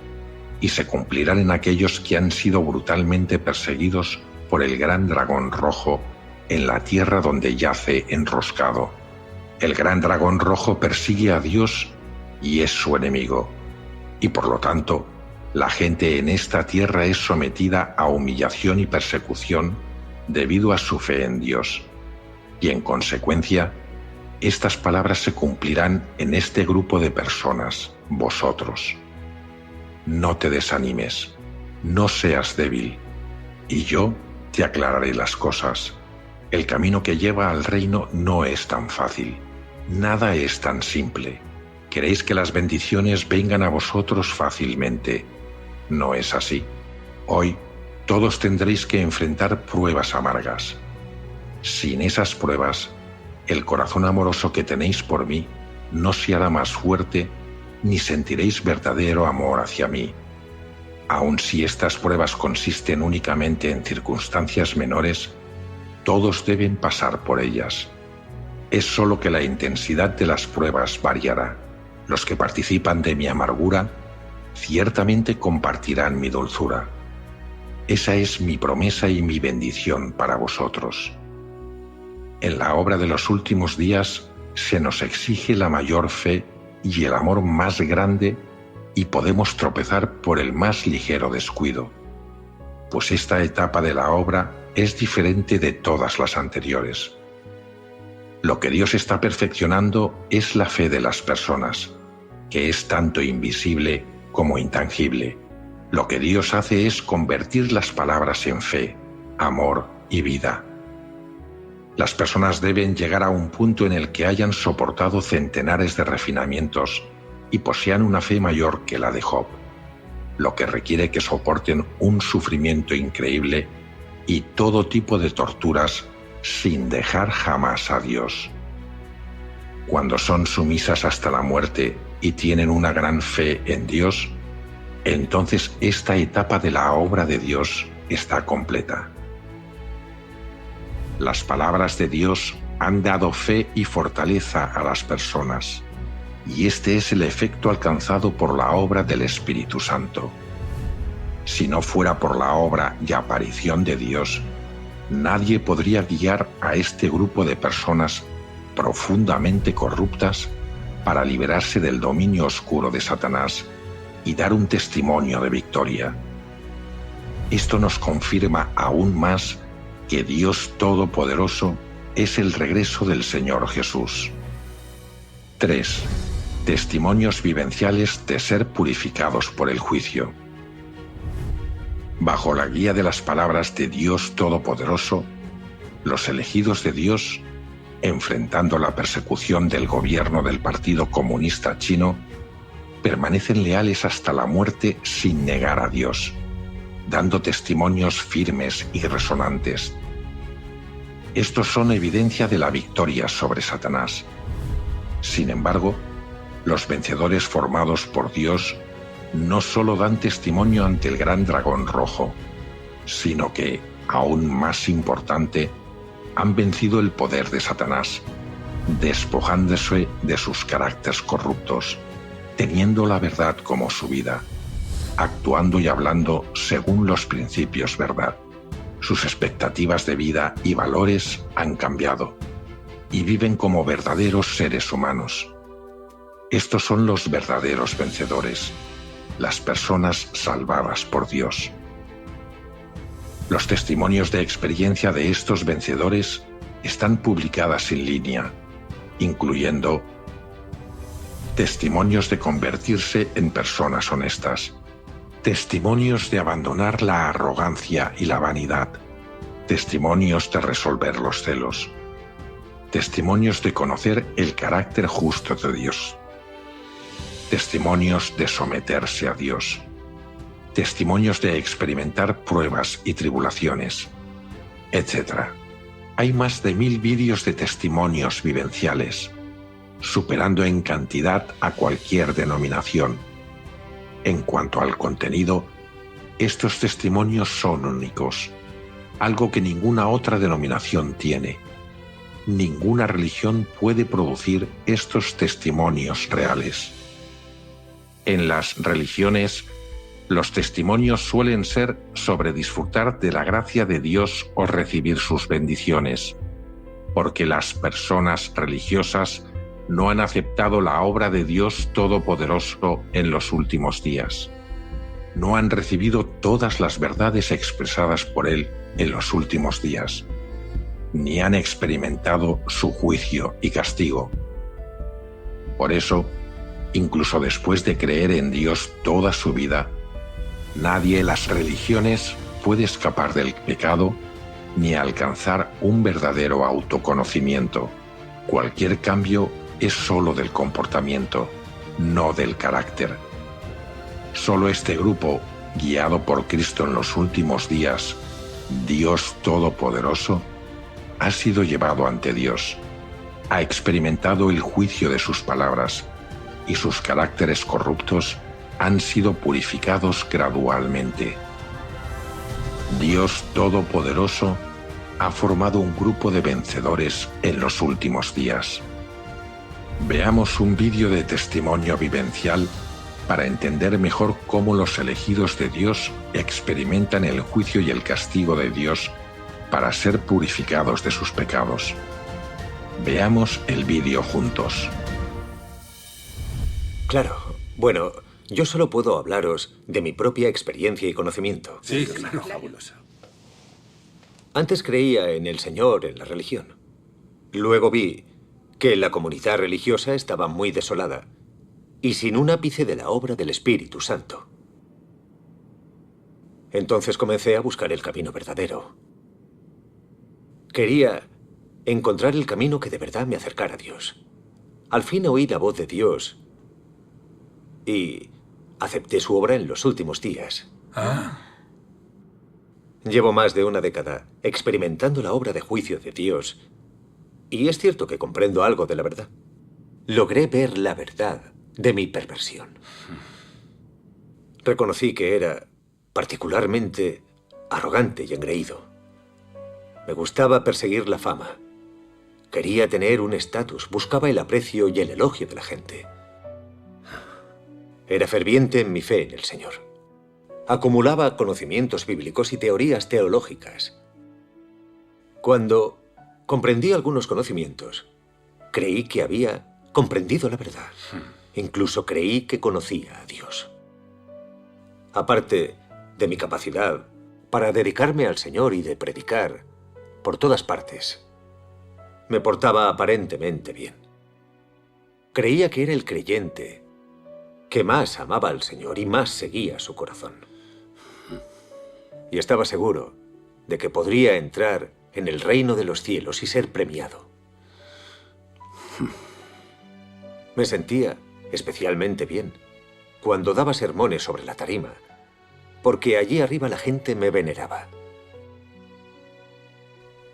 A: y se cumplirán en aquellos que han sido brutalmente perseguidos por el gran dragón rojo en la tierra donde yace enroscado. El gran dragón rojo persigue a Dios y es su enemigo, y por lo tanto, la gente en esta tierra es sometida a humillación y persecución debido a su fe en Dios. Y en consecuencia, estas palabras se cumplirán en este grupo de personas, vosotros. No te desanimes, no seas débil, y yo te aclararé las cosas. El camino que lleva al reino no es tan fácil, nada es tan simple. Queréis que las bendiciones vengan a vosotros fácilmente. No es así. Hoy todos tendréis que enfrentar pruebas amargas. Sin esas pruebas, el corazón amoroso que tenéis por mí no se hará más fuerte ni sentiréis verdadero amor hacia mí. Aun si estas pruebas consisten únicamente en circunstancias menores, todos deben pasar por ellas. Es solo que la intensidad de las pruebas variará. Los que participan de mi amargura ciertamente compartirán mi dulzura. Esa es mi promesa y mi bendición para vosotros. En la obra de los últimos días se nos exige la mayor fe y el amor más grande, y podemos tropezar por el más ligero descuido, pues esta etapa de la obra es diferente de todas las anteriores. Lo que Dios está perfeccionando es la fe de las personas, que es tanto invisible como intangible. Lo que Dios hace es convertir las palabras en fe, amor y vida. Las personas deben llegar a un punto en el que hayan soportado centenares de refinamientos y posean una fe mayor que la de Job, lo que requiere que soporten un sufrimiento increíble y todo tipo de torturas sin dejar jamás a Dios. Cuando son sumisas hasta la muerte y tienen una gran fe en Dios, entonces esta etapa de la obra de Dios está completa. Las palabras de Dios han dado fe y fortaleza a las personas, y este es el efecto alcanzado por la obra del Espíritu Santo. Si no fuera por la obra y aparición de Dios, nadie podría guiar a este grupo de personas profundamente corruptas para liberarse del dominio oscuro de Satanás y dar un testimonio de victoria. Esto nos confirma aún más que Dios Todopoderoso es el regreso del Señor Jesús. 3. Testimonios vivenciales de ser purificados por el juicio. Bajo la guía de las palabras de Dios Todopoderoso, los elegidos de Dios, enfrentando la persecución del gobierno del Partido Comunista Chino, permanecen leales hasta la muerte sin negar a Dios, dando testimonios firmes y resonantes. Estos son evidencia de la victoria sobre Satanás. Sin embargo, los vencedores formados por Dios no solo dan testimonio ante el gran dragón rojo, sino que, aún más importante, han vencido el poder de Satanás, despojándose de sus caracteres corruptos, teniendo la verdad como su vida, actuando y hablando según los principios verdad. Sus expectativas de vida y valores han cambiado, y viven como verdaderos seres humanos. Estos son los verdaderos vencedores, las personas salvadas por Dios. Los testimonios de experiencia de estos vencedores están publicadas en línea, incluyendo testimonios de convertirse en personas honestas, testimonios de abandonar la arrogancia y la vanidad, testimonios de resolver los celos, testimonios de conocer el carácter justo de Dios, testimonios de someterse a Dios, testimonios de experimentar pruebas y tribulaciones, etc. Hay más de 1000 vídeos de testimonios vivenciales, superando en cantidad a cualquier denominación. En cuanto al contenido, estos testimonios son únicos, algo que ninguna otra denominación tiene. Ninguna religión puede producir estos testimonios reales. En las religiones, los testimonios suelen ser sobre disfrutar de la gracia de Dios o recibir sus bendiciones, porque las personas religiosas no han aceptado la obra de Dios Todopoderoso en los últimos días. No han recibido todas las verdades expresadas por Él en los últimos días, ni han experimentado su juicio y castigo. Por eso, incluso después de creer en Dios toda su vida, nadie en las religiones puede escapar del pecado ni alcanzar un verdadero autoconocimiento. Cualquier cambio es solo del comportamiento, no del carácter. Solo este grupo, guiado por Cristo en los últimos días, Dios Todopoderoso, ha sido llevado ante Dios, ha experimentado el juicio de sus palabras y sus caracteres corruptos han sido purificados gradualmente. Dios Todopoderoso ha formado un grupo de vencedores en los últimos días. Veamos un vídeo de testimonio vivencial para entender mejor cómo los elegidos de Dios experimentan el juicio y el castigo de Dios para ser purificados de sus pecados. Veamos el vídeo juntos.
T: Claro. Bueno, yo solo puedo hablaros de mi propia experiencia y conocimiento.
L: Sí, claro. Fabuloso.
T: Antes creía en el Señor, en la religión. Luego vi que la comunidad religiosa estaba muy desolada y sin un ápice de la obra del Espíritu Santo. Entonces comencé a buscar el camino verdadero. Quería encontrar el camino que de verdad me acercara a Dios. Al fin oí la voz de Dios y acepté su obra en los últimos días. Llevo más de una década experimentando la obra de juicio de Dios y es cierto que comprendo algo de la verdad. Logré ver la verdad de mi perversión. Reconocí que era particularmente arrogante y engreído. Me gustaba perseguir la fama. Quería tener un estatus, buscaba el aprecio y el elogio de la gente. Era ferviente en mi fe en el Señor. Acumulaba conocimientos bíblicos y teorías teológicas. Cuando comprendí algunos conocimientos, creí que había comprendido la verdad. Incluso creí que conocía a Dios. Aparte de mi capacidad para dedicarme al Señor y de predicar por todas partes, me portaba aparentemente bien. Creía que era el creyente que más amaba al Señor y más seguía su corazón. Y estaba seguro de que podría entrar en el reino de los cielos y ser premiado. Me sentía especialmente bien cuando daba sermones sobre la tarima, porque allí arriba la gente me veneraba.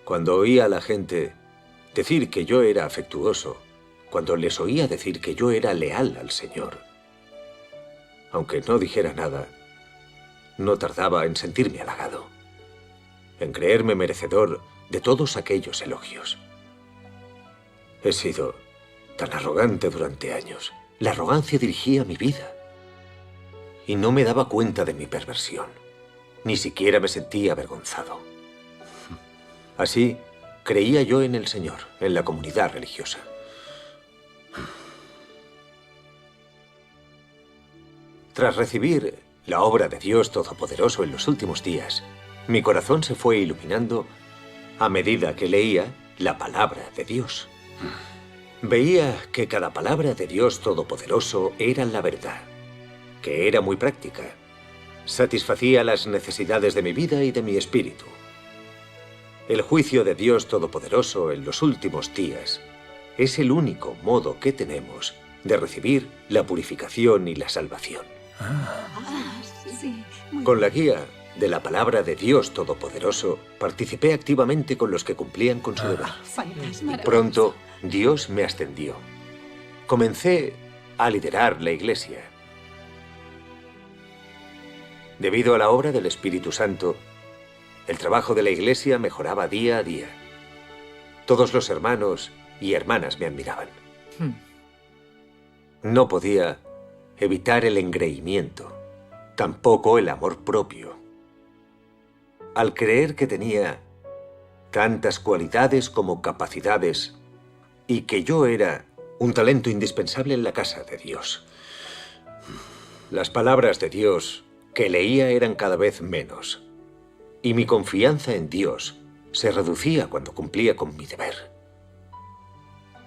T: Cuando oía a la gente decir que yo era afectuoso, cuando les oía decir que yo era leal al Señor, aunque no dijera nada, no tardaba en sentirme halagado, en creerme merecedor de todos aquellos elogios. He sido tan arrogante durante años. La arrogancia dirigía mi vida. Y no me daba cuenta de mi perversión. Ni siquiera me sentía avergonzado. Así, creía yo en el Señor, en la comunidad religiosa. Tras recibir la obra de Dios Todopoderoso en los últimos días, mi corazón se fue iluminando a medida que leía la palabra de Dios. Veía que cada palabra de Dios Todopoderoso era la verdad, que era muy práctica, satisfacía las necesidades de mi vida y de mi espíritu. El juicio de Dios Todopoderoso en los últimos días es el único modo que tenemos de recibir la purificación y la salvación. Con la guía de la palabra de Dios Todopoderoso, participé activamente con los que cumplían con su deber. Pronto, Dios me ascendió. Comencé a liderar la iglesia. Debido a la obra del Espíritu Santo, el trabajo de la iglesia mejoraba día a día. Todos los hermanos y hermanas me admiraban. No podía evitar el engreimiento, tampoco el amor propio. Al creer que tenía tantas cualidades como capacidades y que yo era un talento indispensable en la casa de Dios. Las palabras de Dios que leía eran cada vez menos y mi confianza en Dios se reducía cuando cumplía con mi deber.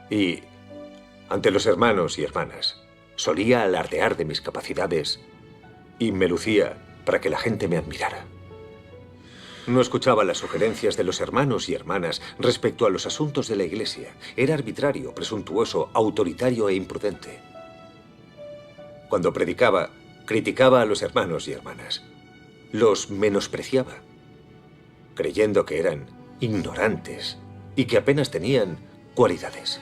T: Y ante los hermanos y hermanas solía alardear de mis capacidades y me lucía para que la gente me admirara. No escuchaba las sugerencias de los hermanos y hermanas respecto a los asuntos de la iglesia. Era arbitrario, presuntuoso, autoritario e imprudente. Cuando predicaba, criticaba a los hermanos y hermanas. Los menospreciaba, creyendo que eran ignorantes y que apenas tenían cualidades.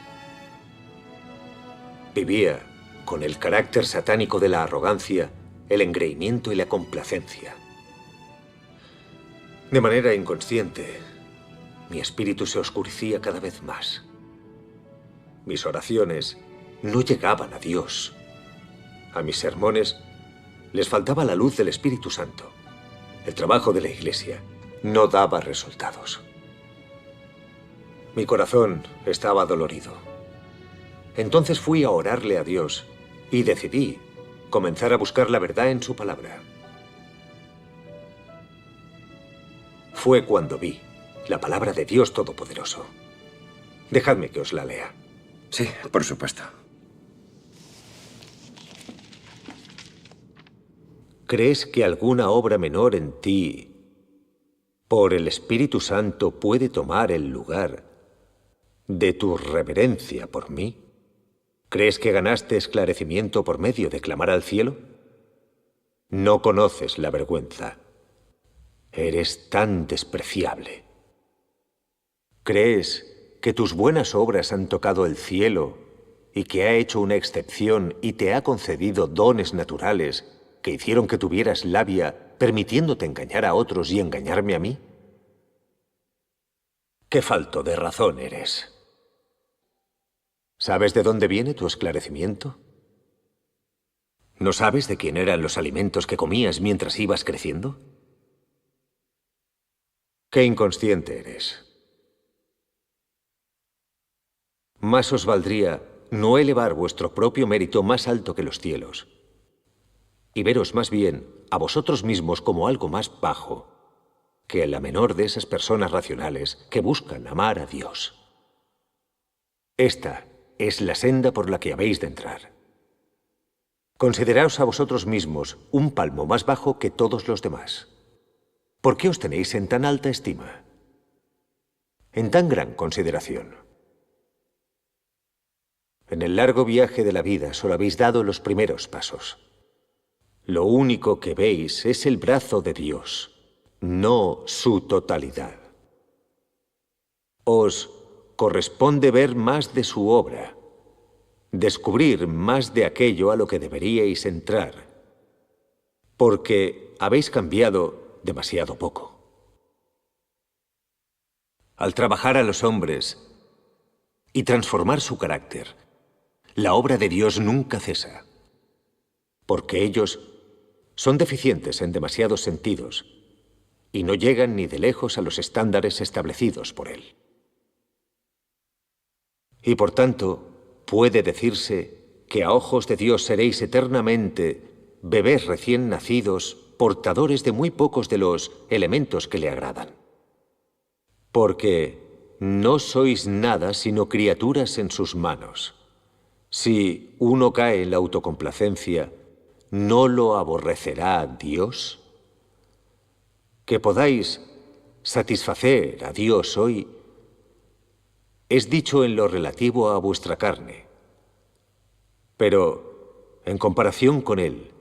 T: Vivía con el carácter satánico de la arrogancia, el engreimiento y la complacencia. De manera inconsciente, mi espíritu se oscurecía cada vez más. Mis oraciones no llegaban a Dios. A mis sermones les faltaba la luz del Espíritu Santo. El trabajo de la Iglesia no daba resultados. Mi corazón estaba dolorido. Entonces fui a orarle a Dios y decidí comenzar a buscar la verdad en su palabra. Fue cuando vi la palabra de Dios Todopoderoso. Dejadme que os la lea.
U: Sí, por supuesto.
T: ¿Crees que alguna obra menor en ti, por el Espíritu Santo, puede tomar el lugar de tu reverencia por mí? ¿Crees que ganaste esclarecimiento por medio de clamar al cielo? No conoces la vergüenza. Eres tan despreciable. ¿Crees que tus buenas obras han tocado el cielo y que ha hecho una excepción y te ha concedido dones naturales que hicieron que tuvieras labia, permitiéndote engañar a otros y engañarme a mí? ¡Qué falto de razón eres! ¿Sabes de dónde viene tu esclarecimiento? ¿No sabes de quién eran los alimentos que comías mientras ibas creciendo? ¡Qué inconsciente eres! Más os valdría no elevar vuestro propio mérito más alto que los cielos, y veros más bien a vosotros mismos como algo más bajo que la menor de esas personas racionales que buscan amar a Dios. Esta es la senda por la que habéis de entrar. Consideraos a vosotros mismos un palmo más bajo que todos los demás. ¿Por qué os tenéis en tan alta estima? En tan gran consideración. En el largo viaje de la vida solo habéis dado los primeros pasos. Lo único que veis es el brazo de Dios, no su totalidad. Os corresponde ver más de su obra, descubrir más de aquello a lo que deberíais entrar, porque habéis cambiado demasiado poco. Al trabajar a los hombres y transformar su carácter, la obra de Dios nunca cesa, porque ellos son deficientes en demasiados sentidos y no llegan ni de lejos a los estándares establecidos por Él. Y por tanto, puede decirse que a ojos de Dios seréis eternamente bebés recién nacidos, portadores de muy pocos de los elementos que le agradan. Porque no sois nada sino criaturas en sus manos. Si uno cae en la autocomplacencia, ¿no lo aborrecerá Dios? Que podáis satisfacer a Dios hoy es dicho en lo relativo a vuestra carne. Pero, en comparación con Él,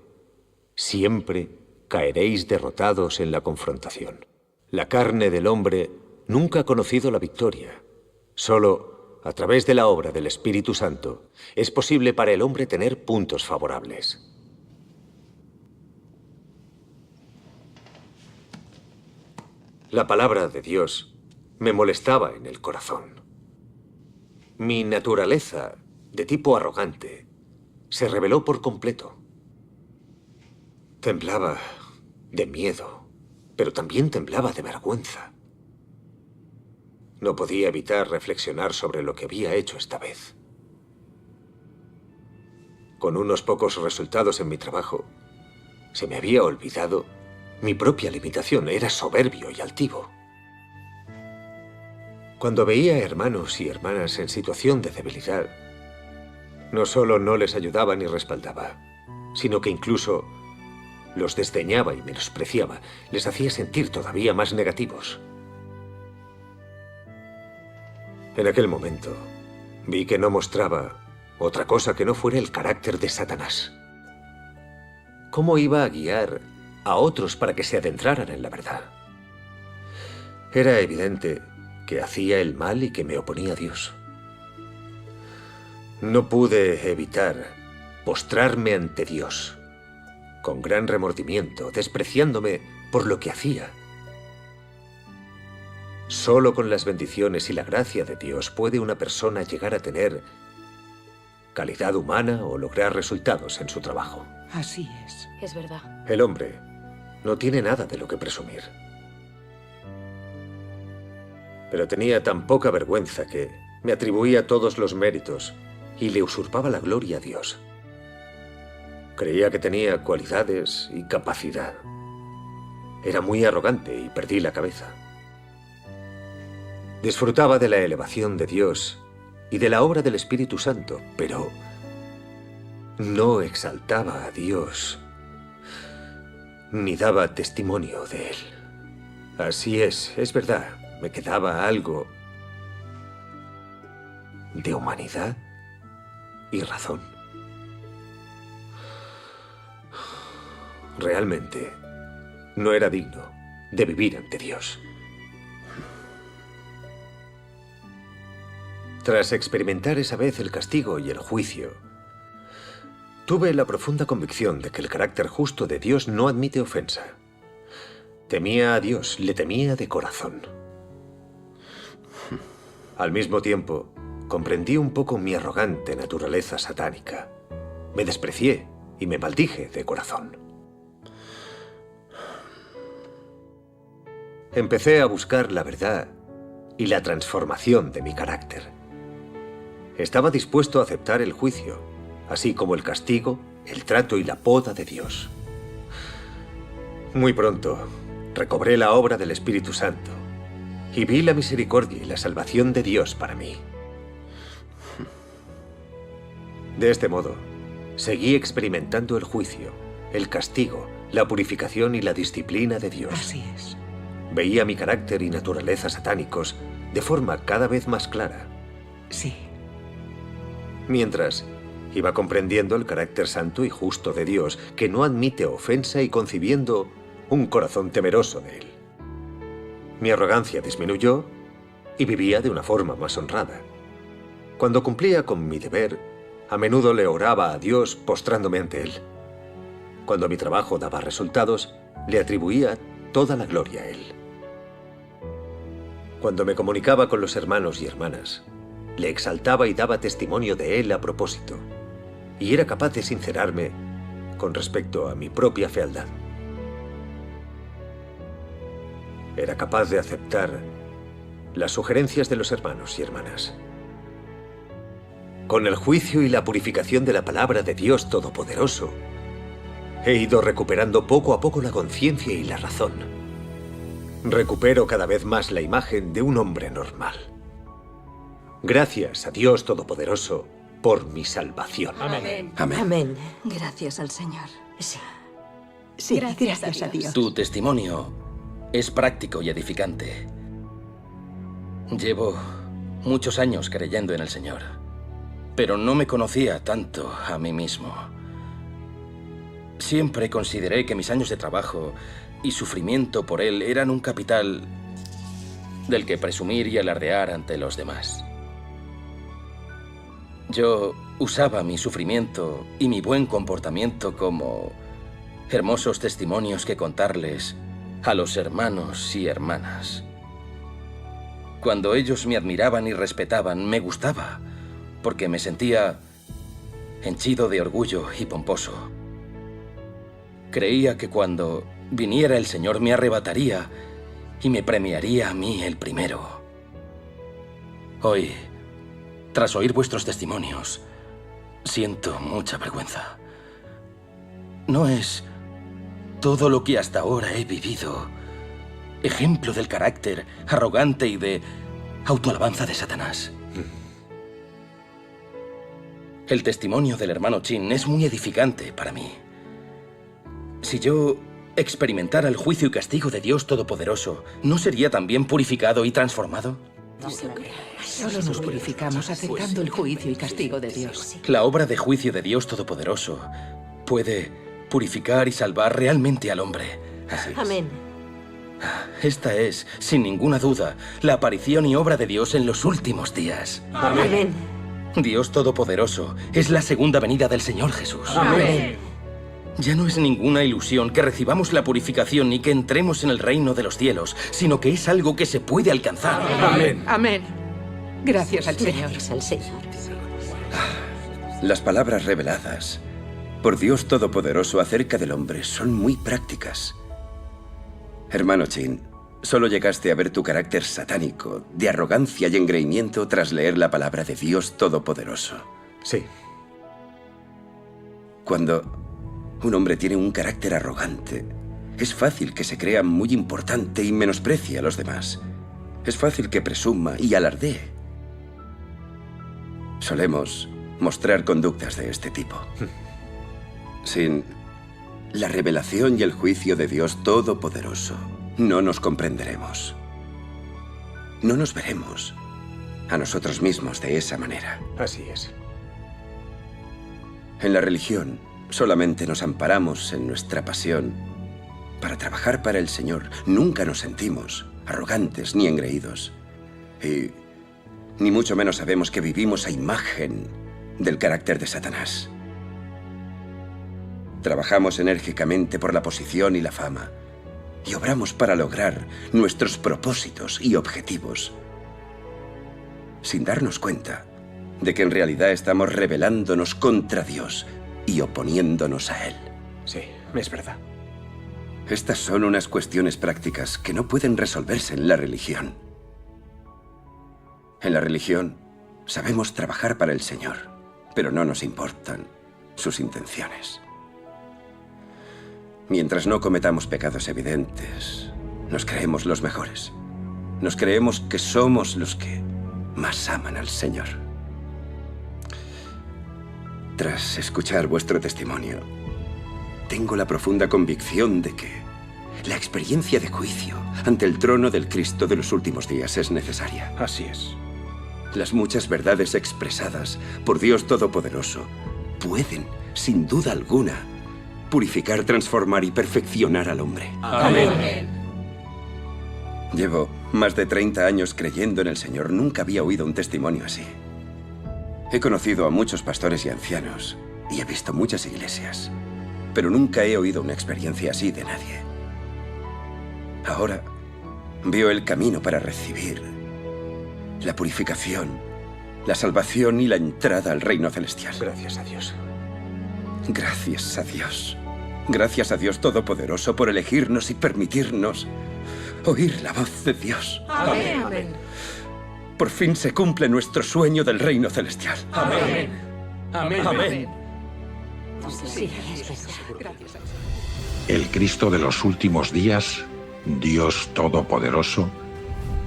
T: siempre caeréis derrotados en la confrontación. La carne del hombre nunca ha conocido la victoria. Solo a través de la obra del Espíritu Santo es posible para el hombre tener puntos favorables. La palabra de Dios me molestaba en el corazón. Mi naturaleza, de tipo arrogante, se reveló por completo. Temblaba de miedo, pero también temblaba de vergüenza. No podía evitar reflexionar sobre lo que había hecho esta vez. Con unos pocos resultados en mi trabajo, se me había olvidado mi propia limitación. Era soberbio y altivo. Cuando veía hermanos y hermanas en situación de debilidad, no solo no les ayudaba ni respaldaba, sino que incluso los desdeñaba y menospreciaba, les hacía sentir todavía más negativos. En aquel momento, vi que no mostraba otra cosa que no fuera el carácter de Satanás. ¿Cómo iba a guiar a otros para que se adentraran en la verdad? Era evidente que hacía el mal y que me oponía a Dios. No pude evitar postrarme ante Dios, con gran remordimiento, despreciándome por lo que hacía. Solo con las bendiciones y la gracia de Dios puede una persona llegar a tener calidad humana o lograr resultados en su trabajo.
D: Así es.
F: Es verdad.
T: El hombre no tiene nada de lo que presumir. Pero tenía tan poca vergüenza que me atribuía todos los méritos y le usurpaba la gloria a Dios. Creía que tenía cualidades y capacidad. Era muy arrogante y perdí la cabeza. Disfrutaba de la elevación de Dios y de la obra del Espíritu Santo, pero no exaltaba a Dios ni daba testimonio de Él. Así es verdad, me quedaba algo de humanidad y razón. Realmente no era digno de vivir ante Dios. Tras experimentar esa vez el castigo y el juicio, tuve la profunda convicción de que el carácter justo de Dios no admite ofensa. Temía a Dios, le temía de corazón. Al mismo tiempo, comprendí un poco mi arrogante naturaleza satánica. Me desprecié y me maldije de corazón. Empecé a buscar la verdad y la transformación de mi carácter. Estaba dispuesto a aceptar el juicio, así como el castigo, el trato y la poda de Dios. Muy pronto, recobré la obra del Espíritu Santo y vi la misericordia y la salvación de Dios para mí. De este modo, seguí experimentando el juicio, el castigo, la purificación y la disciplina de Dios.
D: Así es.
T: Veía mi carácter y naturaleza satánicos de forma cada vez más clara.
D: Sí.
T: Mientras iba comprendiendo el carácter santo y justo de Dios, que no admite ofensa, y concibiendo un corazón temeroso de Él. Mi arrogancia disminuyó y vivía de una forma más honrada. Cuando cumplía con mi deber, a menudo le oraba a Dios postrándome ante Él. Cuando mi trabajo daba resultados, le atribuía toda la gloria a Él. Cuando me comunicaba con los hermanos y hermanas, le exaltaba y daba testimonio de Él a propósito, y era capaz de sincerarme con respecto a mi propia fealdad. Era capaz de aceptar las sugerencias de los hermanos y hermanas. Con el juicio y la purificación de la palabra de Dios Todopoderoso, he ido recuperando poco a poco la conciencia y la razón. Recupero cada vez más la imagen de un hombre normal. Gracias a Dios Todopoderoso por mi salvación.
D: Amén.
V: Amén.
D: Amén. Gracias al Señor. Sí. Sí, gracias a Dios.
V: Tu testimonio es práctico y edificante. Llevo muchos años creyendo en el Señor, pero no me conocía tanto a mí mismo. Siempre consideré que mis años de trabajo y sufrimiento por Él eran un capital del que presumir y alardear ante los demás. Yo usaba mi sufrimiento y mi buen comportamiento como hermosos testimonios que contarles a los hermanos y hermanas. Cuando ellos me admiraban y respetaban, me gustaba, porque me sentía henchido de orgullo y pomposo. Creía que cuando viniera el Señor me arrebataría y me premiaría a mí el primero. Hoy, tras oír vuestros testimonios, siento mucha vergüenza. No es todo lo que hasta ahora he vivido ejemplo del carácter arrogante y de autoalabanza de Satanás. El testimonio del hermano Chin es muy edificante para mí. Si yo experimentara el juicio y castigo de Dios Todopoderoso, ¿no sería también purificado y transformado?
D: Solo nos purificamos aceptando el juicio y castigo de Dios.
V: La obra de juicio de Dios Todopoderoso puede purificar y salvar realmente al hombre. Así es.
D: Amén.
V: Esta es, sin ninguna duda, la aparición y obra de Dios en los últimos días.
D: Amén.
V: Dios Todopoderoso es la segunda venida del Señor Jesús.
S: Amén.
V: Ya no es ninguna ilusión que recibamos la purificación ni que entremos en el reino de los cielos, sino que es algo que se puede alcanzar.
S: Amén. Amén. Gracias al Señor.
E: Gracias al Señor.
U: Las palabras reveladas por Dios Todopoderoso acerca del hombre son muy prácticas. Hermano Chin, solo llegaste a ver tu carácter satánico, de arrogancia y engreimiento tras leer la palabra de Dios Todopoderoso.
G: Sí.
U: Cuando un hombre tiene un carácter arrogante, es fácil que se crea muy importante y menosprecie a los demás. Es fácil que presuma y alardee. Solemos mostrar conductas de este tipo. Sin la revelación y el juicio de Dios Todopoderoso, no nos comprenderemos. No nos veremos a nosotros mismos de esa manera.
G: Así es.
U: En la religión, solamente nos amparamos en nuestra pasión para trabajar para el Señor. Nunca nos sentimos arrogantes ni engreídos. Y ni mucho menos sabemos que vivimos a imagen del carácter de Satanás. Trabajamos enérgicamente por la posición y la fama, y obramos para lograr nuestros propósitos y objetivos, sin darnos cuenta de que en realidad estamos rebelándonos contra Dios y oponiéndonos a Él.
G: Sí, es verdad.
U: Estas son unas cuestiones prácticas que no pueden resolverse en la religión. En la religión sabemos trabajar para el Señor, pero no nos importan sus intenciones. Mientras no cometamos pecados evidentes, nos creemos los mejores. Nos creemos que somos los que más aman al Señor. Tras escuchar vuestro testimonio, tengo la profunda convicción de que la experiencia de juicio ante el trono del Cristo de los últimos días es necesaria.
G: Así es.
U: Las muchas verdades expresadas por Dios Todopoderoso pueden, sin duda alguna, purificar, transformar y perfeccionar al hombre.
S: Amén.
U: Llevo más de 30 años creyendo en el Señor. Nunca había oído un testimonio así. He conocido a muchos pastores y ancianos y he visto muchas iglesias, pero nunca he oído una experiencia así de nadie. Ahora veo el camino para recibir la purificación, la salvación y la entrada al reino celestial.
G: Gracias a Dios.
U: Gracias a Dios. Gracias a Dios Todopoderoso por elegirnos y permitirnos oír la voz de Dios.
S: Amén. Amén.
U: Por fin se cumple nuestro sueño del reino celestial.
S: Amén. Amén. Amén.
E: Sí, es verdad.
A: El Cristo de los últimos días, Dios Todopoderoso,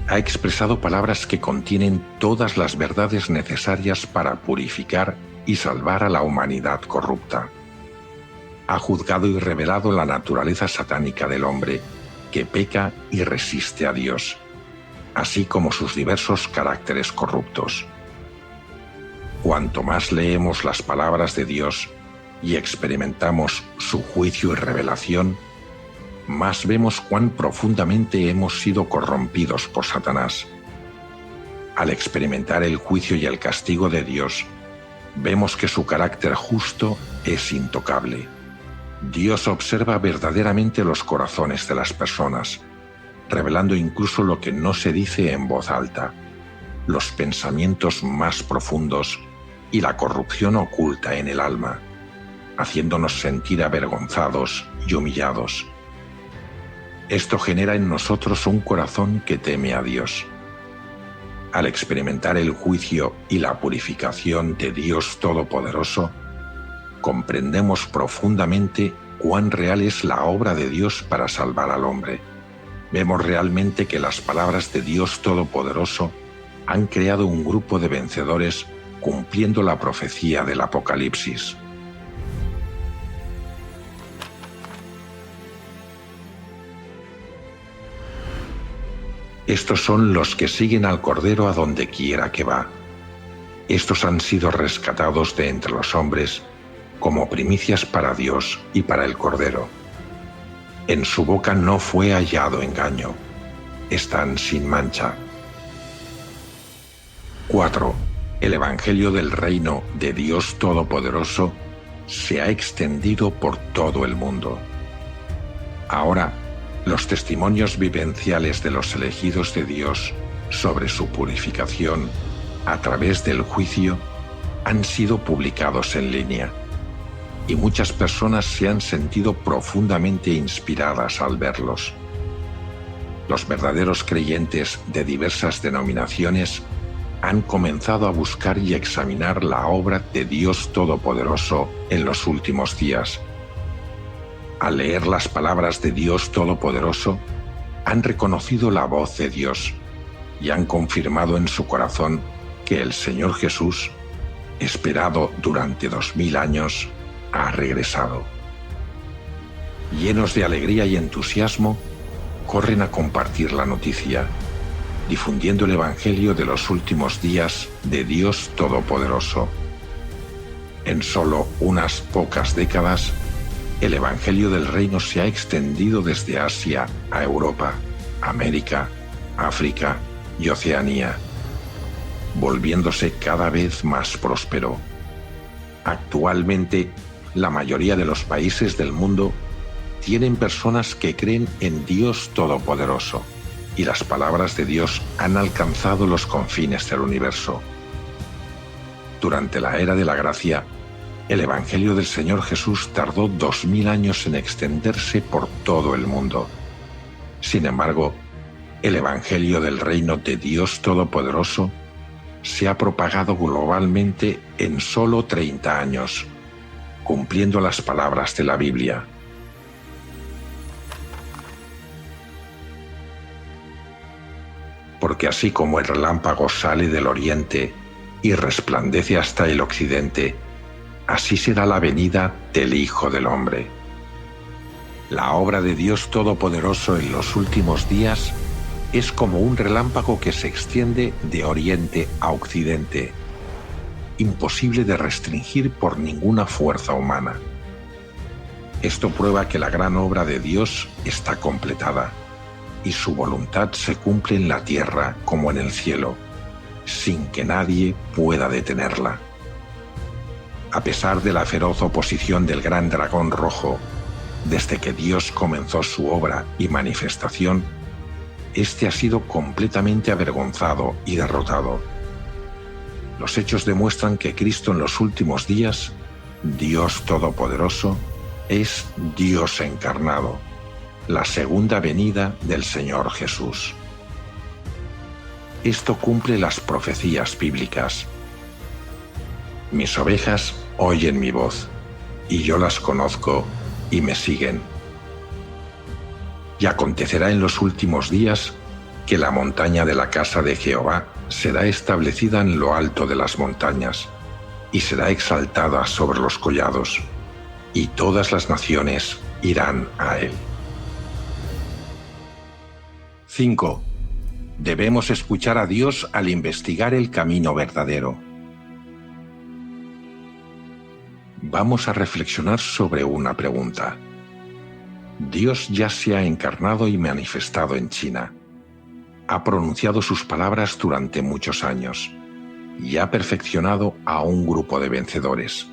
A: ha expresado palabras que contienen todas las verdades necesarias para purificar y salvar a la humanidad corrupta. Ha juzgado y revelado la naturaleza satánica del hombre, que peca y resiste a Dios, así como sus diversos caracteres corruptos. Cuanto más leemos las palabras de Dios y experimentamos su juicio y revelación, más vemos cuán profundamente hemos sido corrompidos por Satanás. Al experimentar el juicio y el castigo de Dios, vemos que su carácter justo es intocable. Dios observa verdaderamente los corazones de las personas, revelando incluso lo que no se dice en voz alta, los pensamientos más profundos y la corrupción oculta en el alma, haciéndonos sentir avergonzados y humillados. Esto genera en nosotros un corazón que teme a Dios. Al experimentar el juicio y la purificación de Dios Todopoderoso, comprendemos profundamente cuán real es la obra de Dios para salvar al hombre. Vemos realmente que las palabras de Dios Todopoderoso han creado un grupo de vencedores cumpliendo la profecía del Apocalipsis. Estos son los que siguen al Cordero a donde quiera que va. Estos han sido rescatados de entre los hombres como primicias para Dios y para el Cordero. En su boca no fue hallado engaño. Están sin mancha. 4. el Evangelio del Reino de Dios Todopoderoso se ha extendido por todo el mundo. Ahora, los testimonios vivenciales de los elegidos de Dios sobre su purificación a través del juicio han sido publicados en línea, y muchas personas se han sentido profundamente inspiradas al verlos. Los verdaderos creyentes de diversas denominaciones han comenzado a buscar y examinar la obra de Dios Todopoderoso en los últimos días. Al leer las palabras de Dios Todopoderoso, han reconocido la voz de Dios y han confirmado en su corazón que el Señor Jesús, esperado durante 2000 años, ha regresado. Llenos de alegría y entusiasmo, corren a compartir la noticia, difundiendo el Evangelio de los últimos días de Dios Todopoderoso. En solo unas pocas décadas, el Evangelio del Reino se ha extendido desde Asia a Europa, América, África y Oceanía, volviéndose cada vez más próspero. Actualmente, la mayoría de los países del mundo tienen personas que creen en Dios Todopoderoso, y las palabras de Dios han alcanzado los confines del universo. Durante la era de la gracia, el Evangelio del Señor Jesús tardó 2000 años en extenderse por todo el mundo. Sin embargo, el Evangelio del Reino de Dios Todopoderoso se ha propagado globalmente en solo 30 años, cumpliendo las palabras de la Biblia. Porque así como el relámpago sale del oriente y resplandece hasta el occidente, así será la venida del Hijo del Hombre. La obra de Dios Todopoderoso en los últimos días es como un relámpago que se extiende de oriente a occidente, imposible de restringir por ninguna fuerza humana. Esto prueba que la gran obra de Dios está completada, y su voluntad se cumple en la tierra como en el cielo, sin que nadie pueda detenerla. A pesar de la feroz oposición del gran dragón rojo, desde que Dios comenzó su obra y manifestación, este ha sido completamente avergonzado y derrotado. Los hechos demuestran que Cristo en los últimos días, Dios Todopoderoso, es Dios encarnado, la segunda venida del Señor Jesús. Esto cumple las profecías bíblicas. Mis ovejas oyen mi voz, y yo las conozco y me siguen. Y acontecerá en los últimos días que la montaña de la casa de Jehová será establecida en lo alto de las montañas, y será exaltada sobre los collados, y todas las naciones irán a él. 5. Debemos escuchar a Dios al investigar el camino verdadero. Vamos a reflexionar sobre una pregunta. Dios ya se ha encarnado y manifestado en China. Ha pronunciado sus palabras durante muchos años y ha perfeccionado a un grupo de vencedores.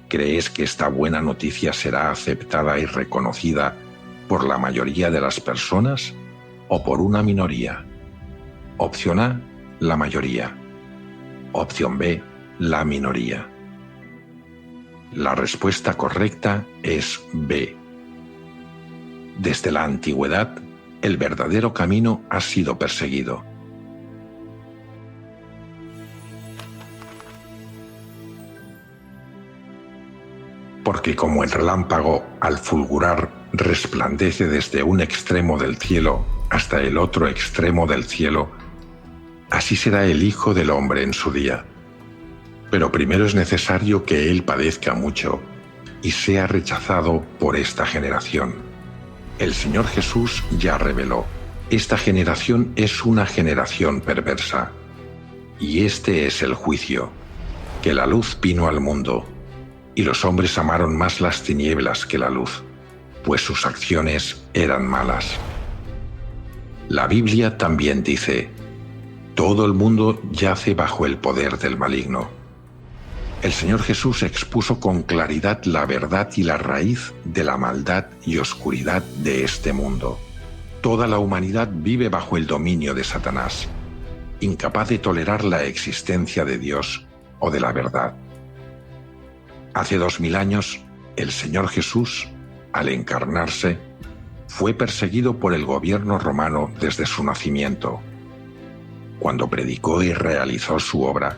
A: ¿Crees que esta buena noticia será aceptada y reconocida por la mayoría de las personas o por una minoría? Opción A, la mayoría. Opción B, la minoría. La respuesta correcta es B. Desde la antigüedad, el verdadero camino ha sido perseguido. Porque como el relámpago, al fulgurar, resplandece desde un extremo del cielo hasta el otro extremo del cielo, así será el Hijo del Hombre en su día. Pero primero es necesario que Él padezca mucho y sea rechazado por esta generación. El Señor Jesús ya reveló: esta generación es una generación perversa, y este es el juicio, que la luz vino al mundo, y los hombres amaron más las tinieblas que la luz, pues sus acciones eran malas. La Biblia también dice: Todo el mundo yace bajo el poder del maligno. El Señor Jesús expuso con claridad la verdad y la raíz de la maldad y oscuridad de este mundo. Toda la humanidad vive bajo el dominio de Satanás, incapaz de tolerar la existencia de Dios o de la verdad. Hace 2000 años, el Señor Jesús, al encarnarse, fue perseguido por el gobierno romano desde su nacimiento. Cuando predicó y realizó su obra,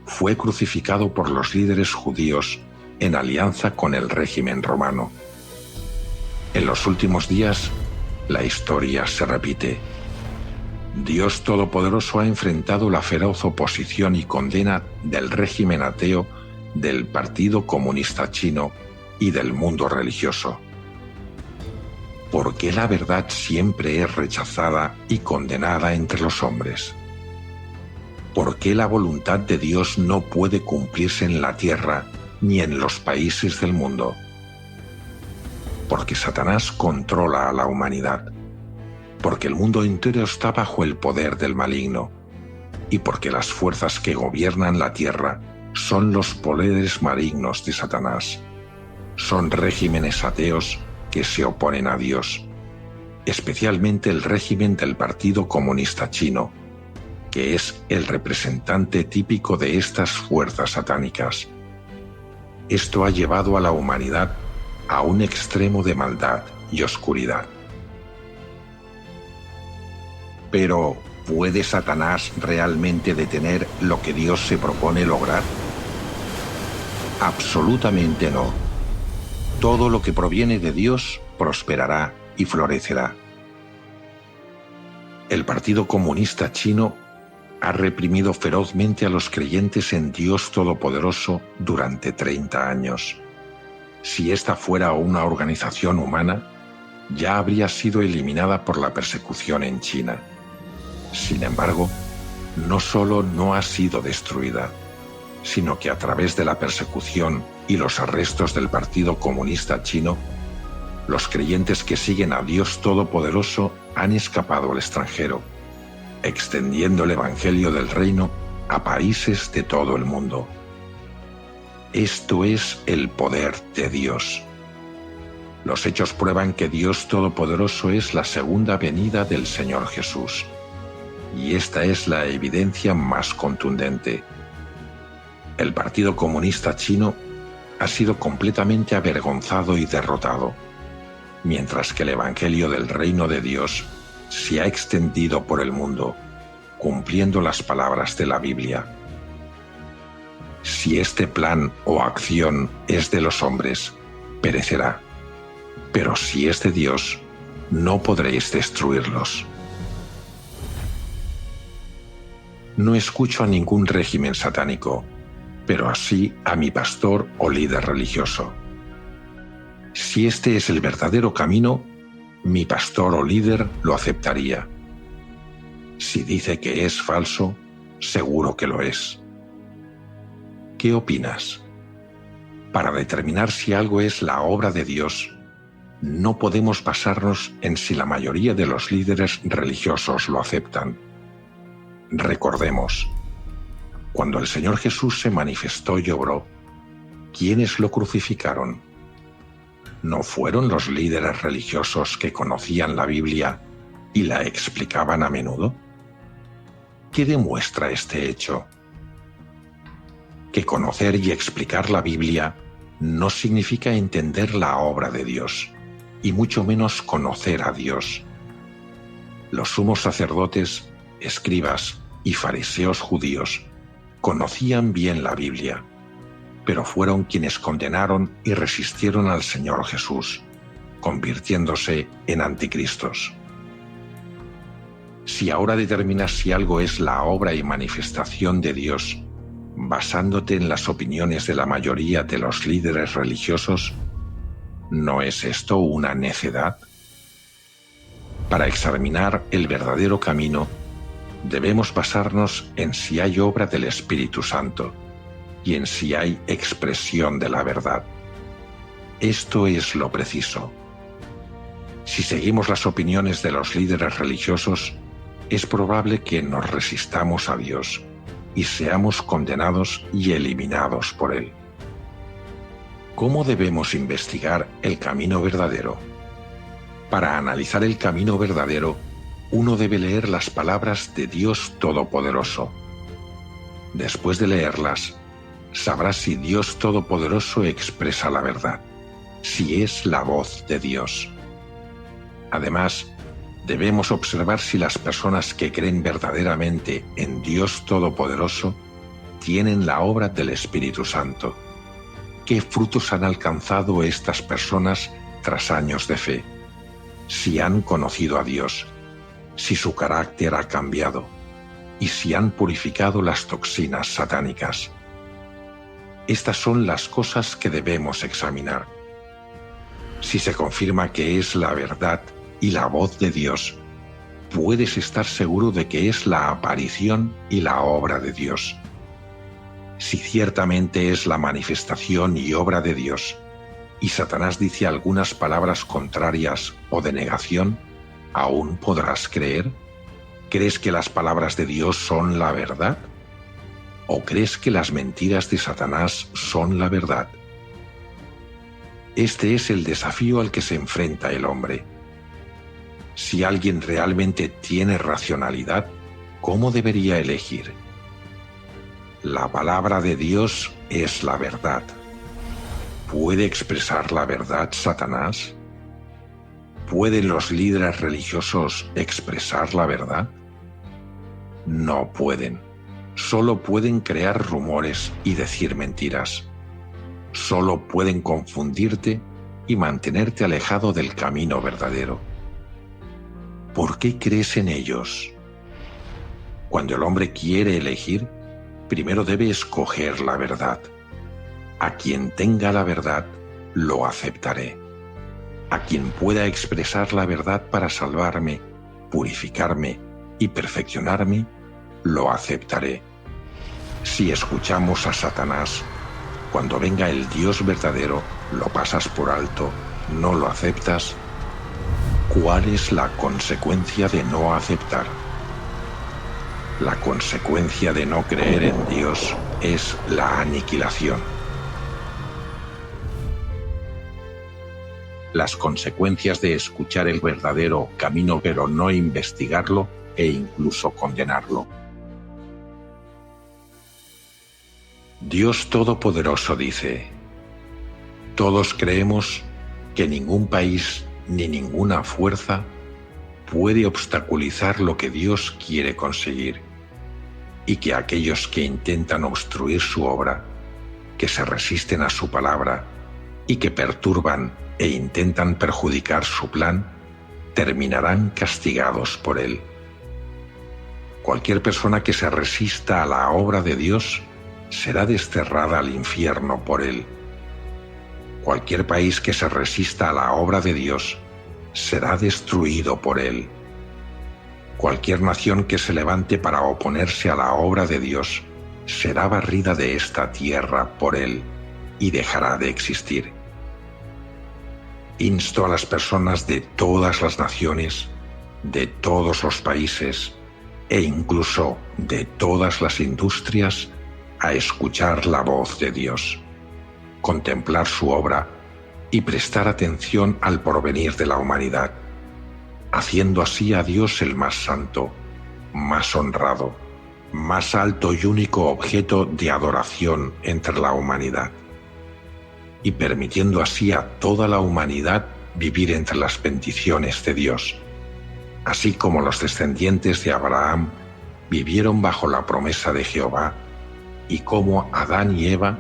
A: fue crucificado por los líderes judíos en alianza con el régimen romano. En los últimos días, la historia se repite. Dios Todopoderoso ha enfrentado la feroz oposición y condena del régimen ateo, del Partido Comunista Chino y del mundo religioso. ¿Por qué la verdad siempre es rechazada y condenada entre los hombres? ¿Por qué la voluntad de Dios no puede cumplirse en la tierra ni en los países del mundo? Porque Satanás controla a la humanidad, porque el mundo entero está bajo el poder del maligno, y porque las fuerzas que gobiernan la tierra son los poderes malignos de Satanás. Son regímenes ateos que se oponen a Dios, especialmente el régimen del Partido Comunista Chino, que es el representante típico de estas fuerzas satánicas. Esto ha llevado a la humanidad a un extremo de maldad y oscuridad. Pero, ¿puede Satanás realmente detener lo que Dios se propone lograr? Absolutamente no. Todo lo que proviene de Dios prosperará y florecerá. El Partido Comunista Chino ha reprimido ferozmente a los creyentes en Dios Todopoderoso durante 30 años. Si esta fuera una organización humana, ya habría sido eliminada por la persecución en China. Sin embargo, no solo no ha sido destruida, sino que a través de la persecución y los arrestos del Partido Comunista Chino, los creyentes que siguen a Dios Todopoderoso han escapado al extranjero, extendiendo el Evangelio del Reino a países de todo el mundo. Esto es el poder de Dios. Los hechos prueban que Dios Todopoderoso es la segunda venida del Señor Jesús, y esta es la evidencia más contundente. El Partido Comunista Chino ha sido completamente avergonzado y derrotado, mientras que el Evangelio del Reino de Dios se ha extendido por el mundo, cumpliendo las palabras de la Biblia. Si este plan o acción es de los hombres, perecerá, pero si es de Dios, no podréis destruirlos. No escucho a ningún régimen satánico, pero así a mi pastor o líder religioso. Si este es el verdadero camino, mi pastor o líder lo aceptaría. Si dice que es falso, seguro que lo es. ¿Qué opinas? Para determinar si algo es la obra de Dios, no podemos basarnos en si la mayoría de los líderes religiosos lo aceptan. Recordemos, cuando el Señor Jesús se manifestó y obró, ¿quiénes lo crucificaron? ¿No fueron los líderes religiosos que conocían la Biblia y la explicaban a menudo? ¿Qué demuestra este hecho? Que conocer y explicar la Biblia no significa entender la obra de Dios, y mucho menos conocer a Dios. Los sumos sacerdotes, escribas y fariseos judíos conocían bien la Biblia, pero fueron quienes condenaron y resistieron al Señor Jesús, convirtiéndose en anticristos. Si ahora determinas si algo es la obra y manifestación de Dios, basándote en las opiniones de la mayoría de los líderes religiosos, ¿no es esto una necedad? Para examinar el verdadero camino, debemos basarnos en si hay obra del Espíritu Santo y en si hay expresión de la verdad. Esto es lo preciso. Si seguimos las opiniones de los líderes religiosos, es probable que nos resistamos a Dios y seamos condenados y eliminados por Él. ¿Cómo debemos investigar el camino verdadero? Para analizar el camino verdadero, uno debe leer las palabras de Dios Todopoderoso. Después de leerlas, sabrás si Dios Todopoderoso expresa la verdad, si es la voz de Dios. Además, debemos observar si las personas que creen verdaderamente en Dios Todopoderoso tienen la obra del Espíritu Santo. ¿Qué frutos han alcanzado estas personas tras años de fe? Si han conocido a Dios, si su carácter ha cambiado y si han purificado las toxinas satánicas. Estas son las cosas que debemos examinar. Si se confirma que es la verdad y la voz de Dios, puedes estar seguro de que es la aparición y la obra de Dios. Si ciertamente es la manifestación y obra de Dios, y Satanás dice algunas palabras contrarias o de negación, ¿aún podrás creer? ¿Crees que las palabras de Dios son la verdad? ¿O crees que las mentiras de Satanás son la verdad? Este es el desafío al que se enfrenta el hombre. Si alguien realmente tiene racionalidad, ¿cómo debería elegir? La palabra de Dios es la verdad. ¿Puede expresar la verdad Satanás? ¿Pueden los líderes religiosos expresar la verdad? No pueden. Solo pueden crear rumores y decir mentiras. Solo pueden confundirte y mantenerte alejado del camino verdadero. ¿Por qué crees en ellos? Cuando el hombre quiere elegir, primero debe escoger la verdad. A quien tenga la verdad, lo aceptaré. A quien pueda expresar la verdad para salvarme, purificarme y perfeccionarme, lo aceptaré. Si escuchamos a Satanás, cuando venga el Dios verdadero, lo pasas por alto, no lo aceptas. ¿Cuál es la consecuencia de no aceptar? La consecuencia de no creer en Dios es la aniquilación. Las consecuencias de escuchar el verdadero camino pero no investigarlo e incluso condenarlo. Dios Todopoderoso dice: todos creemos que ningún país ni ninguna fuerza puede obstaculizar lo que Dios quiere conseguir, y que aquellos que intentan obstruir su obra, que se resisten a su palabra y que perturban e intentan perjudicar su plan, terminarán castigados por él. Cualquier persona que se resista a la obra de Dios será desterrada al infierno por él. Cualquier país que se resista a la obra de Dios será destruido por él. Cualquier nación que se levante para oponerse a la obra de Dios será barrida de esta tierra por él y dejará de existir. Insto a las personas de todas las naciones, de todos los países e incluso de todas las industrias a escuchar la voz de Dios, contemplar su obra y prestar atención al porvenir de la humanidad, haciendo así a Dios el más santo, más honrado, más alto y único objeto de adoración entre la humanidad, y permitiendo así a toda la humanidad vivir entre las bendiciones de Dios, así como los descendientes de Abraham vivieron bajo la promesa de Jehová, y como Adán y Eva,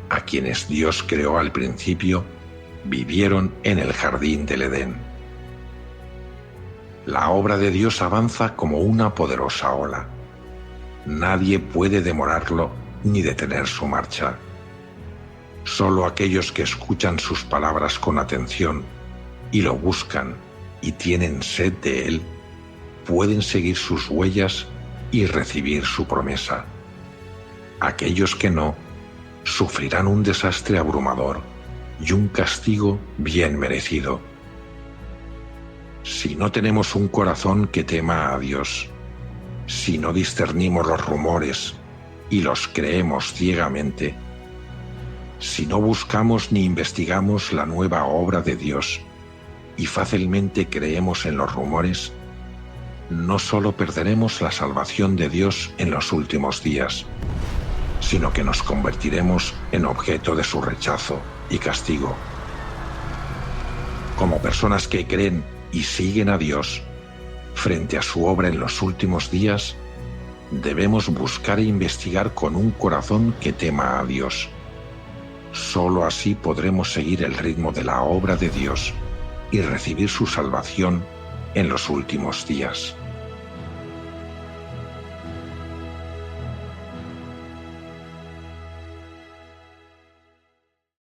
A: a quienes Dios creó al principio, vivieron en el jardín del Edén. La obra de Dios avanza como una poderosa ola. Nadie puede demorarlo ni detener su marcha. Solo aquellos que escuchan sus palabras con atención y lo buscan y tienen sed de él, pueden seguir sus huellas y recibir su promesa. Aquellos que no, sufrirán un desastre abrumador y un castigo bien merecido. Si no tenemos un corazón que tema a Dios Si no discernimos los rumores y los creemos ciegamente, si no buscamos ni investigamos la nueva obra de Dios y fácilmente creemos en los rumores, no solo perderemos la salvación de Dios en los últimos días, sino que nos convertiremos en objeto de su rechazo y castigo. Como personas que creen y siguen a Dios, frente a su obra en los últimos días, debemos buscar e investigar con un corazón que tema a Dios. Solo así podremos seguir el ritmo de la obra de Dios y recibir su salvación en los últimos días.